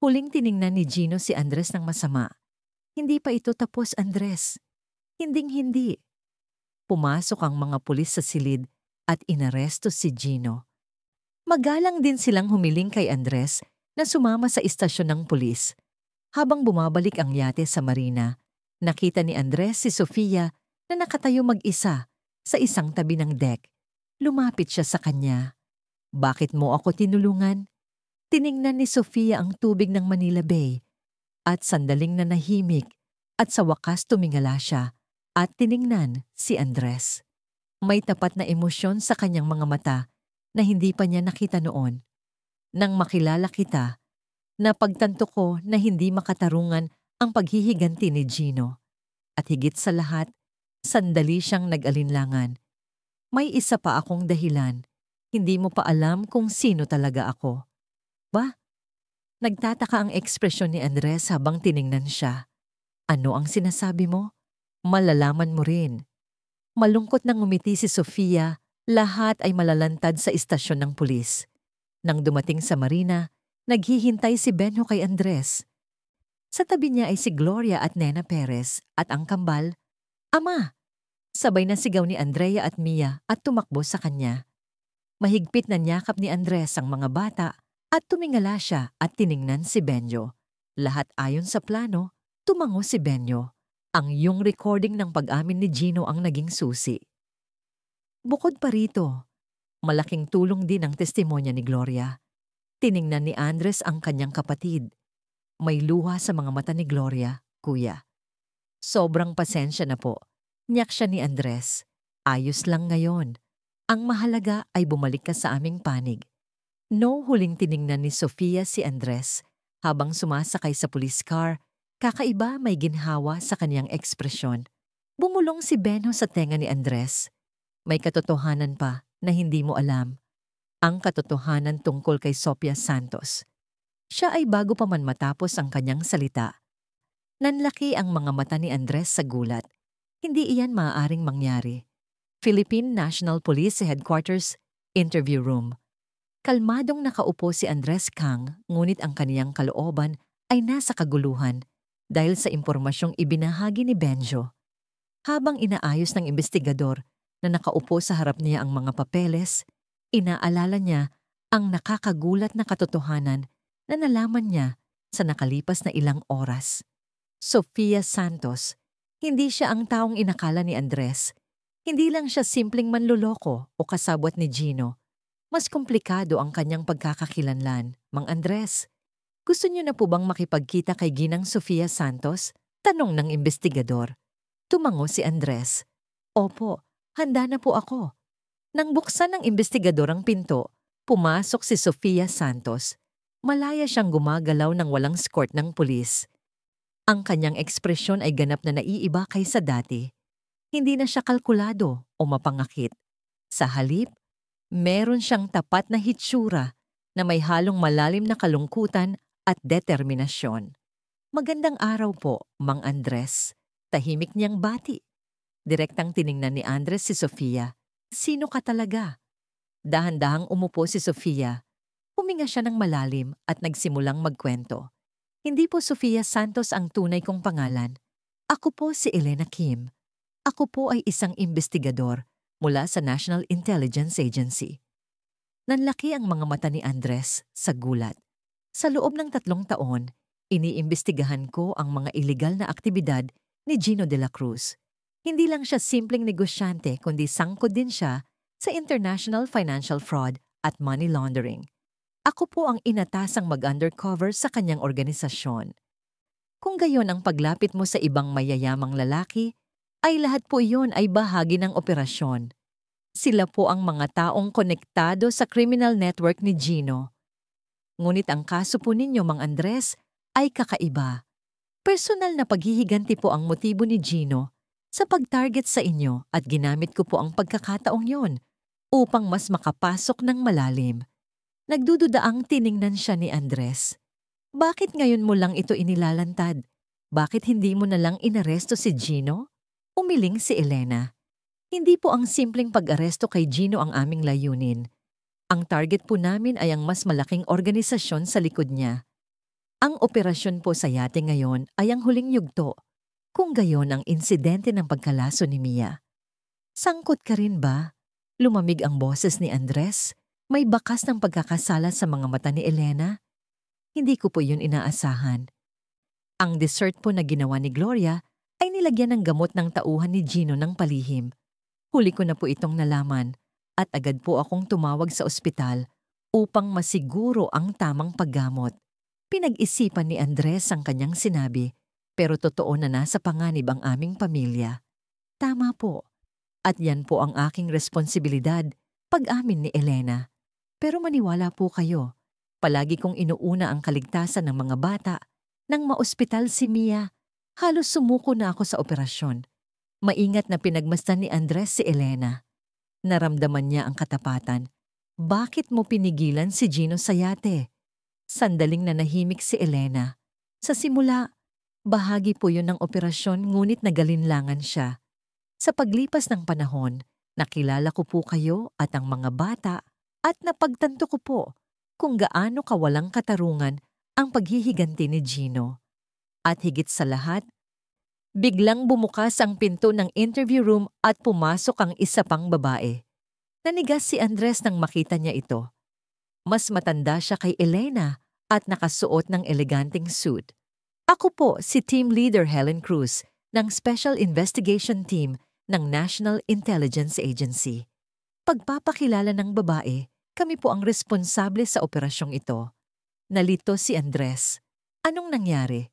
Speaker 1: Huling tiningnan ni Gino si Andres ng masama. Hindi pa ito tapos, Andres. Hinding-hindi. Pumasok ang mga pulis sa silid at inaresto si Gino. Magalang din silang humiling kay Andres na sumama sa istasyon ng pulis. Habang bumabalik ang yate sa marina, nakita ni Andres si Sofia na nakatayo mag-isa sa isang tabi ng deck. Lumapit siya sa kanya. Bakit mo ako tinulungan? Tiningnan ni Sofia ang tubig ng Manila Bay at sandaling nanahimik at sa wakas tumingala siya at tiningnan si Andres. May tapat na emosyon sa kanyang mga mata na hindi pa niya nakita noon. Nang makilala kita, napagtanto ko na hindi makatarungan ang paghihiganti ni Gino. At higit sa lahat, sandali siyang nag-alinlangan. May isa pa akong dahilan. Hindi mo pa alam kung sino talaga ako. Ba? Nagtataka ang ekspresyon ni Andres habang tiningnan siya. Ano ang sinasabi mo? Malalaman mo rin. Malungkot nang ngumiti si Sofia, lahat ay malalantad sa istasyon ng pulis. Nang dumating sa marina, naghihintay si Benjo kay Andres. Sa tabi niya ay si Gloria at Nena Perez at ang kambal, Ama! Sabay na sigaw ni Andrea at Mia at tumakbo sa kanya. Mahigpit na niyakap ni Andres ang mga bata at tumingala siya at tiningnan si Benjo. Lahat ayon sa plano, tumango si Benjo. Ang yung recording ng pag-amin ni Gino ang naging susi. Bukod pa rito, malaking tulong din ang testimonya ni Gloria. Tiningnan ni Andres ang kanyang kapatid. May luha sa mga mata ni Gloria, Kuya. Sobrang pasensya na po. Niyak siya ni Andres. Ayos lang ngayon. Ang mahalaga ay bumalik ka sa aming panig. No, huling tiningnan ni Sofia si Andres habang sumasakay sa police car. Kakaiba, may ginhawa sa kanyang ekspresyon. Bumulong si Benjo sa tenga ni Andres. May katotohanan pa na hindi mo alam. Ang katotohanan tungkol kay Sofia Santos. Siya ay bago pa man matapos ang kanyang salita. Nanlaki ang mga mata ni Andres sa gulat. Hindi iyan maaaring mangyari. Philippine National Police Headquarters Interview Room. Kalmadong nakaupo si Andres Kang, ngunit ang kaniyang kalooban ay nasa kaguluhan dahil sa impormasyong ibinahagi ni Benjo. Habang inaayos ng investigador na nakaupo sa harap niya ang mga papeles, inaalala niya ang nakakagulat na katotohanan na nalaman niya sa nakalipas na ilang oras. Sofia Santos, hindi siya ang taong inakala ni Andres. Hindi lang siya simpleng manloloko o kasabwat ni Gino. Mas komplikado ang kanyang pagkakakilanlan. Mang Andres, gusto niyo na po bang makipagkita kay Ginang Sofia Santos? Tanong ng investigador. Tumango si Andres. Opo, handa na po ako. Nang buksan ng investigador ang pinto, pumasok si Sofia Santos. Malaya siyang gumagalaw ng walang escort ng pulis. Ang kanyang ekspresyon ay ganap na naiiba kaysa dati. Hindi na siya kalkulado o mapangakit. Sa halip, meron siyang tapat na hitsura na may halong malalim na kalungkutan at determinasyon. Magandang araw po, Mang Andres. Tahimik niyang bati. Direktang tiningnan ni Andres si Sofia. Sino ka talaga? Dahan-dahang umupo si Sofia. Huminga siya ng malalim at nagsimulang magkwento. Hindi po Sofia Santos ang tunay kong pangalan. Ako po si Elena Kim. Ako po ay isang investigador mula sa National Intelligence Agency. Nanlaki ang mga mata ni Andres sa gulat. Sa loob ng 3 taon, iniimbestigahan ko ang mga iligal na aktibidad ni Gino de la Cruz. Hindi lang siya simpleng negosyante kundi sangkot din siya sa international financial fraud at money laundering. Ako po ang inatasang mag-undercover sa kanyang organisasyon. Kung gayon ang paglapit mo sa ibang mayayamang lalaki, ay lahat po iyon ay bahagi ng operasyon. Sila po ang mga taong konektado sa criminal network ni Gino. Ngunit ang kaso po ninyo, Mang Andres, ay kakaiba. Personal na paghihiganti po ang motibo ni Gino sa pag-target sa inyo at ginamit ko po ang pagkakataong yon upang mas makapasok ng malalim. Nagdududaang tiningnan siya ni Andres. Bakit ngayon mo lang ito inilalantad? Bakit hindi mo na lang inaresto si Gino? Umiling si Elena. Hindi po ang simpleng pag-aresto kay Gino ang aming layunin. Ang target po namin ay ang mas malaking organisasyon sa likod niya. Ang operasyon po sa yate ngayon ay ang huling yugto, kung gayon ang insidente ng pagkalaso ni Mia. Sangkot ka rin ba? Lumamig ang boses ni Andres. May bakas ng pagkakasala sa mga mata ni Elena. Hindi ko po yun inaasahan. Ang dessert po na ginawa ni Gloria ay nilagyan ng gamot ng tauhan ni Gino ng palihim. Huli ko na po itong nalaman at agad po akong tumawag sa ospital upang masiguro ang tamang paggamot. Pinag-isipan ni Andres ang kanyang sinabi, pero totoo na nasa panganib ang aming pamilya. Tama po. At yan po ang aking responsibilidad, pag-amin ni Elena. Pero maniwala po kayo, palagi kong inuuna ang kaligtasan ng mga bata. Nang maospital si Mia, halos sumuko na ako sa operasyon. Maingat na pinagmasdan ni Andres si Elena. Naramdaman niya ang katapatan. Bakit mo pinigilan si Gino sa yate? Sandaling nanahimik si Elena. Sa simula, bahagi po yun ng operasyon ngunit nagalinlangan siya. Sa paglipas ng panahon, nakilala ko po kayo at ang mga bata at napagtanto ko po kung gaano kawalang katarungan ang paghihiganti ni Gino. At higit sa lahat, biglang bumukas ang pinto ng interview room at pumasok ang isa pang babae. Nanigas si Andres nang makita niya ito. Mas matanda siya kay Elena at nakasuot ng eleganteng suit. Ako po si Team Leader Helen Cruz ng Special Investigation Team ng National Intelligence Agency. Pagpapakilala ng babae, kami po ang responsable sa operasyong ito. Nalito si Andres. Anong nangyari?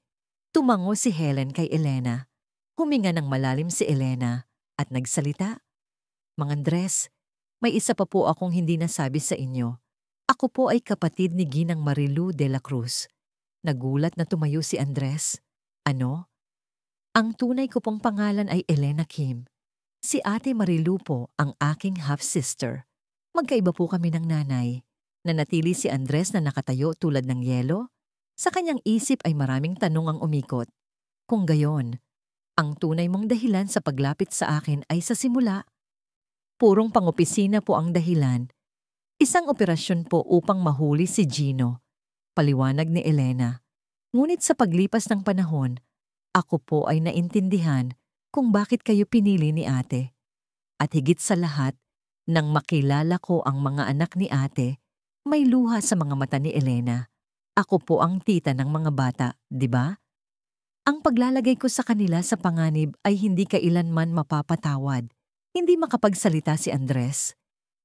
Speaker 1: Tumango si Helen kay Elena. Huminga ng malalim si Elena at nagsalita. Mang Andres, may isa pa po akong hindi nasabi sa inyo. Ako po ay kapatid ni Ginang Marilu de la Cruz. Nagulat na tumayo si Andres. Ano? Ang tunay ko pong pangalan ay Elena Kim. Si Ate Marilu po ang aking half-sister. Magkaiba po kami ng nanay. Nanatili si Andres na nakatayo tulad ng yelo. Sa kanyang isip ay maraming tanong ang umikot. Kung gayon, ang tunay mong dahilan sa paglapit sa akin ay sa simula. Purong pangopisina po ang dahilan. Isang operasyon po upang mahuli si Gino. Paliwanag ni Elena. Ngunit sa paglipas ng panahon, ako po ay naintindihan kung bakit kayo pinili ni ate. At higit sa lahat, nang makilala ko ang mga anak ni ate, may luha sa mga mata ni Elena. Ako po ang tita ng mga bata, di ba? Ang paglalagay ko sa kanila sa panganib ay hindi kailanman mapapatawad. Hindi makapagsalita si Andres.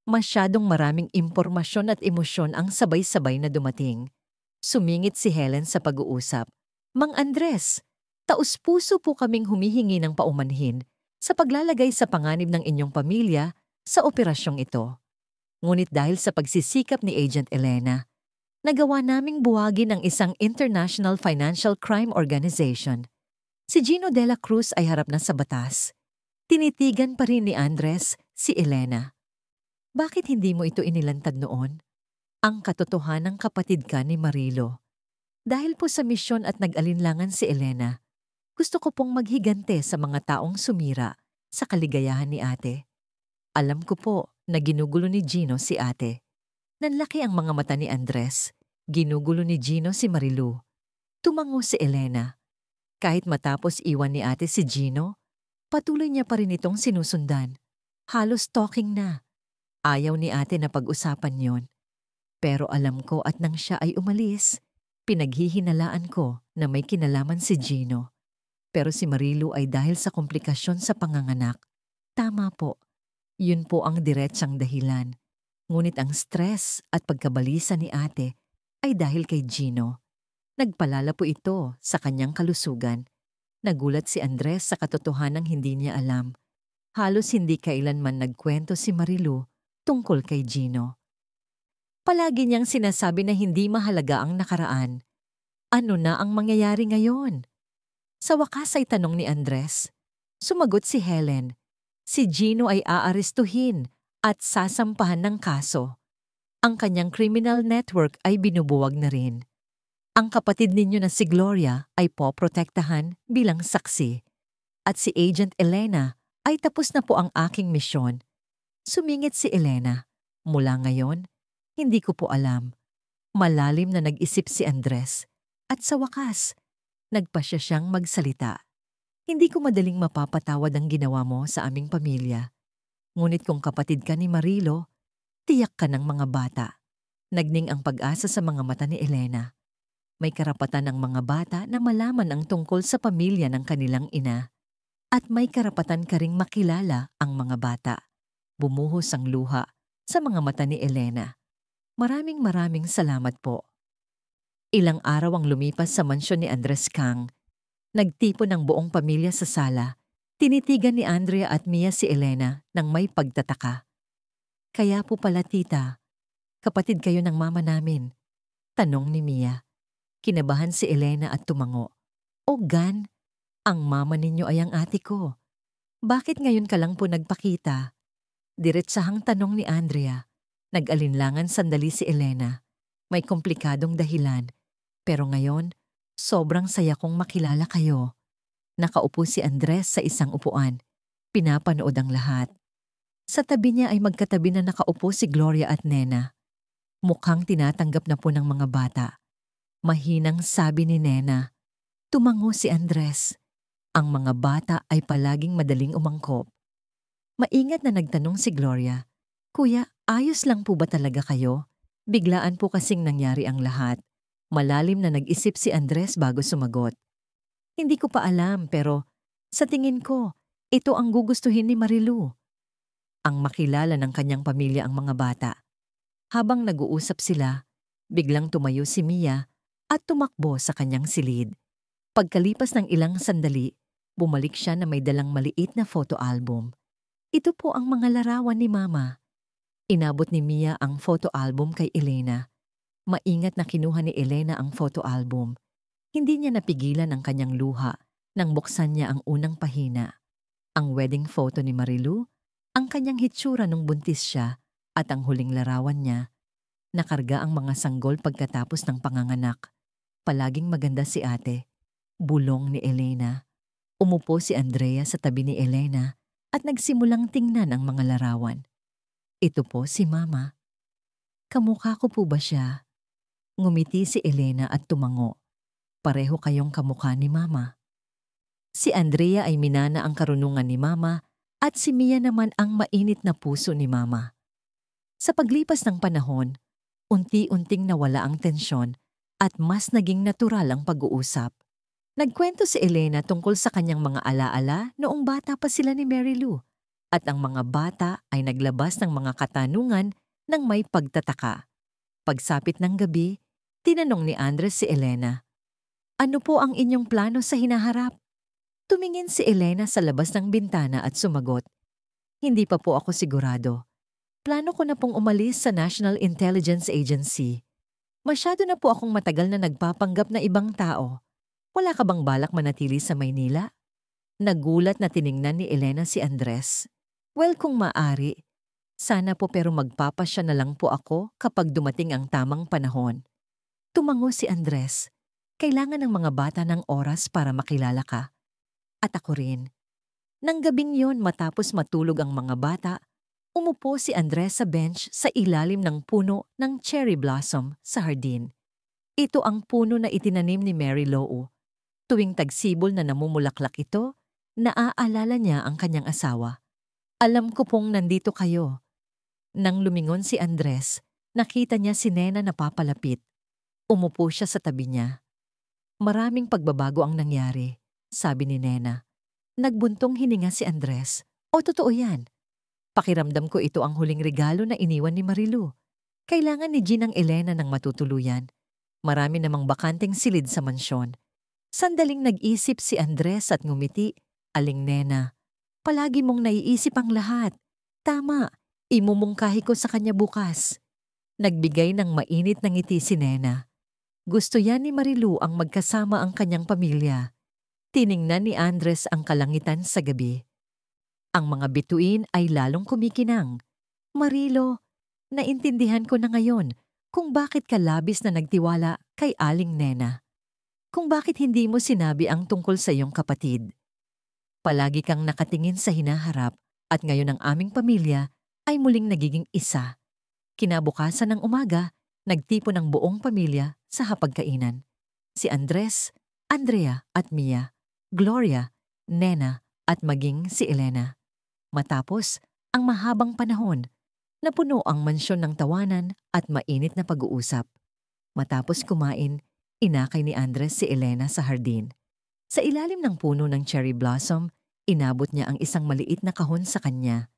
Speaker 1: Masyadong maraming impormasyon at emosyon ang sabay-sabay na dumating. Sumingit si Helen sa pag-uusap. Mang Andres, taus-puso po kaming humihingi ng paumanhin sa paglalagay sa panganib ng inyong pamilya sa operasyong ito. Ngunit dahil sa pagsisikap ni Agent Elena, nagawa naming buwagin ang isang international financial crime organization. Si Gino de la Cruz ay harap na sa batas. Tinitigan pa rin ni Andres si Elena. Bakit hindi mo ito inilantad noon? Ang katotohanang kapatid ka ni Marilo. Dahil po sa misyon at nag-alinlangan si Elena, gusto ko pong maghigante sa mga taong sumira sa kaligayahan ni ate. Alam ko po na ginugulo ni Gino si ate. Nanlaki ang mga mata ni Andres. Ginugulo ni Gino si Marilu. Tumango si Elena. Kahit matapos iwan ni ate si Gino, patuloy niya pa rin itong sinusundan. Halos talking na. Ayaw ni ate na pag-usapan yon. Pero alam ko at nang siya ay umalis, pinaghihinalaan ko na may kinalaman si Gino. Pero si Marilu ay dahil sa komplikasyon sa panganganak. Tama po. Yun po ang diretsang dahilan. Ngunit ang stress at pagkabalisa ni ate ay dahil kay Gino. Nagpalala po ito sa kanyang kalusugan. Nagulat si Andres sa katotohanang hindi niya alam. Halos hindi kailanman nagkwento si Marilu tungkol kay Gino. Palagi niyang sinasabi na hindi mahalaga ang nakaraan. Ano na ang mangyayari ngayon? Sa wakas ay tanong ni Andres. Sumagot si Helen. Si Gino ay aarestuhin at sasampahan ng kaso. Ang kanyang criminal network ay binubuwag na rin. Ang kapatid ninyo na si Gloria ay poprotektahan bilang saksi. At si Agent Elena ay tapos na po ang aking misyon. Sumingit si Elena. Mula ngayon, hindi ko po alam. Malalim na nag-isip si Andres. At sa wakas, nagpasya siyang magsalita. Hindi ko madaling mapapatawad ang ginawa mo sa aming pamilya. Ngunit kung kapatid ka ni Marilo, tiyak ka ng mga bata. Nagning ang pag-asa sa mga mata ni Elena. May karapatan ang mga bata na malaman ang tungkol sa pamilya ng kanilang ina. At may karapatan ka ring makilala ang mga bata. Bumuhos ang luha sa mga mata ni Elena. Maraming salamat po. Ilang araw ang lumipas sa mansyon ni Andres Kang. Nagtipon ang buong pamilya sa sala. Tinitigan ni Andrea at Mia si Elena nang may pagtataka. Kaya po pala tita, kapatid kayo ng mama namin. Tanong ni Mia. Kinabahan si Elena at tumango. O Gan, ang mama ninyo ay ang ate ko. Bakit ngayon ka lang po nagpakita? Diretsahang tanong ni Andrea. Nag-alinlangan sandali si Elena. May komplikadong dahilan. Pero ngayon, sobrang saya kong makilala kayo. Nakaupo si Andres sa isang upuan. Pinapanood ang lahat. Sa tabi niya ay magkatabi na nakaupo si Gloria at Nena. Mukhang tinatanggap na po ng mga bata. Mahinang sabi ni Nena. Tumango si Andres. Ang mga bata ay palaging madaling umangkop. Maingat na nagtanong si Gloria. Kuya, ayos lang po ba talaga kayo? Biglaan po kasing nangyari ang lahat. Malalim na nag-isip si Andres bago sumagot. Hindi ko pa alam pero sa tingin ko, ito ang gugustuhin ni Marilu. Ang makilala ng kanyang pamilya ang mga bata. Habang nag-uusap sila, biglang tumayo si Mia at tumakbo sa kanyang silid. Pagkalipas ng ilang sandali, bumalik siya na may dalang maliit na photo album. Ito po ang mga larawan ni Mama. Inabot ni Mia ang photo album kay Elena. Maingat na kinuha ni Elena ang photo album. Hindi niya napigilan ang kanyang luha nang buksan niya ang unang pahina. Ang wedding photo ni Marilu, ang kanyang hitsura nung buntis siya at ang huling larawan niya. Nakarga ang mga sanggol pagkatapos ng panganganak. Palaging maganda si ate. Bulong ni Elena. Umupo si Andrea sa tabi ni Elena at nagsimulang tingnan ang mga larawan. Ito po si Mama. Kamukha ko po ba siya? Ngumiti si Elena at tumango. Pareho kayong kamukha ni Mama. Si Andrea ay minana ang karunungan ni Mama at si Mia naman ang mainit na puso ni Mama. Sa paglipas ng panahon, unti-unting nawala ang tensyon at mas naging natural ang pag-uusap. Nagkwento si Elena tungkol sa kanyang mga alaala noong bata pa sila ni Mary Lou. at ang mga bata ay naglabas ng mga katanungan ng may pagtataka. Pagsapit ng gabi, tinanong ni Andres si Elena, "Ano po ang inyong plano sa hinaharap?" Tumingin si Elena sa labas ng bintana at sumagot, "Hindi pa po ako sigurado. Plano ko na pong umalis sa National Intelligence Agency. Masyado na po akong matagal na nagpapanggap na ibang tao. Wala ka bang balak manatili sa Maynila?" Nagulat na tiningnan ni Elena si Andres. "Well, kung maaari. Sana po, pero magpapasya na lang po ako kapag dumating ang tamang panahon." Tumango si Andres. "Kailangan ng mga bata ng oras para makilala ka. At ako rin." Nang gabing yon, matapos matulog ang mga bata, umupo si Andres sa bench sa ilalim ng puno ng cherry blossom sa hardin. Ito ang puno na itinanim ni Mary Lou. Tuwing tagsibol na namumulaklak ito, naaalala niya ang kanyang asawa. "Alam ko pong nandito kayo." Nang lumingon si Andres, nakita niya si Nena na papalapit. Umupo siya sa tabi niya. "Maraming pagbabago ang nangyari," sabi ni Nena. Nagbuntong hininga si Andres. "O, totoo yan. Pakiramdam ko ito ang huling regalo na iniwan ni Marilu. Kailangan ni Jean ang Elena ng matutuluyan. Marami namang bakanteng silid sa mansyon." Sandaling nag-isip si Andres at ngumiti. "Aling Nena, palagi mong naiisip ang lahat. Tama, imumungkahi ko sa kanya bukas." Nagbigay ng mainit na ngiti si Nena. Gusto yan ni Marilu ang magkasama ang kanyang pamilya. Tiningnan ni Andres ang kalangitan sa gabi. Ang mga bituin ay lalong kumikinang. "Marilo, naintindihan ko na ngayon kung bakit ka labis na nagtiwala kay Aling Nena. Kung bakit hindi mo sinabi ang tungkol sa iyong kapatid. Palagi kang nakatingin sa hinaharap at ngayon ang aming pamilya ay muling nagiging isa." Kinabukasan ng umaga, nagtipon ang buong pamilya sa hapagkainan. Si Andres, Andrea at Mia, Gloria, Nena at maging si Elena. Matapos ang mahabang panahon, napuno ang mansyon ng tawanan at mainit na pag-uusap. Matapos kumain, inakay ni Andres si Elena sa hardin. Sa ilalim ng puno ng cherry blossom, inabot niya ang isang maliit na kahon sa kanya.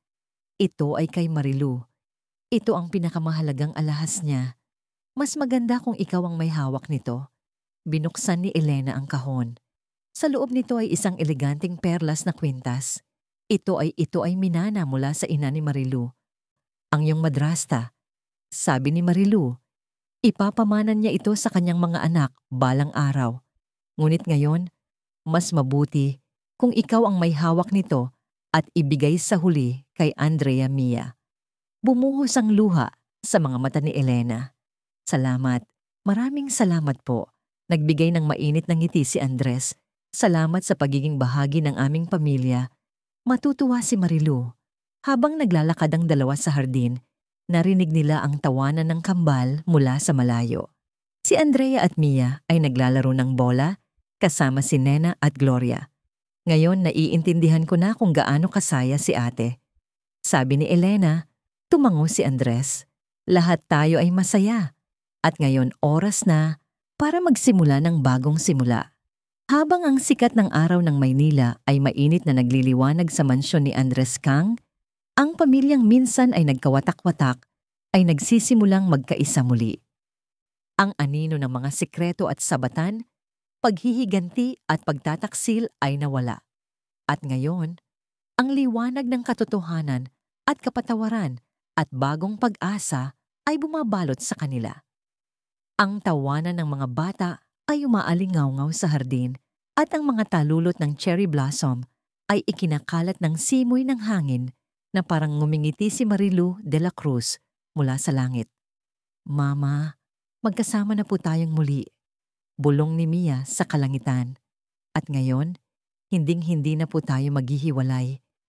Speaker 1: Ito ay kay Marilu. Ito ang pinakamahalagang alahas niya. "Mas maganda kung ikaw ang may hawak nito." Binuksan ni Elena ang kahon. Sa loob nito ay isang eleganteng perlas na kwintas. Ito ay minana mula sa ina ni Marilu. "Ang iyong madrasta," sabi ni Marilu. "Ipapamanan niya ito sa kanyang mga anak balang araw. Ngunit ngayon, mas mabuti kung ikaw ang may hawak nito at ibigay sa huli kay Andrea Mia." Bumuhos ang luha sa mga mata ni Elena. "Salamat. Maraming salamat po." Nagbigay ng mainit na ngiti si Andres. "Salamat sa pagiging bahagi ng aming pamilya." Matutuwa si Marilu. Habang naglalakad ang dalawa sa hardin, narinig nila ang tawanan ng kambal mula sa malayo. Si Andrea at Mia ay naglalaro ng bola kasama si Nena at Gloria. "Ngayon naiintindihan ko na kung gaano kasaya si ate," sabi ni Elena. Tumango si Andres. "Lahat tayo ay masaya. At ngayon oras na para magsimula ng bagong simula." Habang ang sikat ng araw ng Maynila ay mainit na nagliliwanag sa mansyon ni Andres Kang, ang pamilyang minsan ay nagkawatak-watak ay nagsisimulang magkaisa muli. Ang anino ng mga sikreto at sabatan, paghihiganti at pagtataksil ay nawala. At ngayon, ang liwanag ng katotohanan at kapatawaran at bagong pag-asa ay bumabalot sa kanila. Ang tawanan ng mga bata ay umaalingaw-ngaw sa hardin at ang mga talulot ng cherry blossom ay ikinakalat ng simoy ng hangin na parang ngumingiti si Marilu de la Cruz mula sa langit. "Mama, magkasama na po tayong muli," bulong ni Mia sa kalangitan. "At ngayon, hinding-hindi na po tayo maghihiwalay.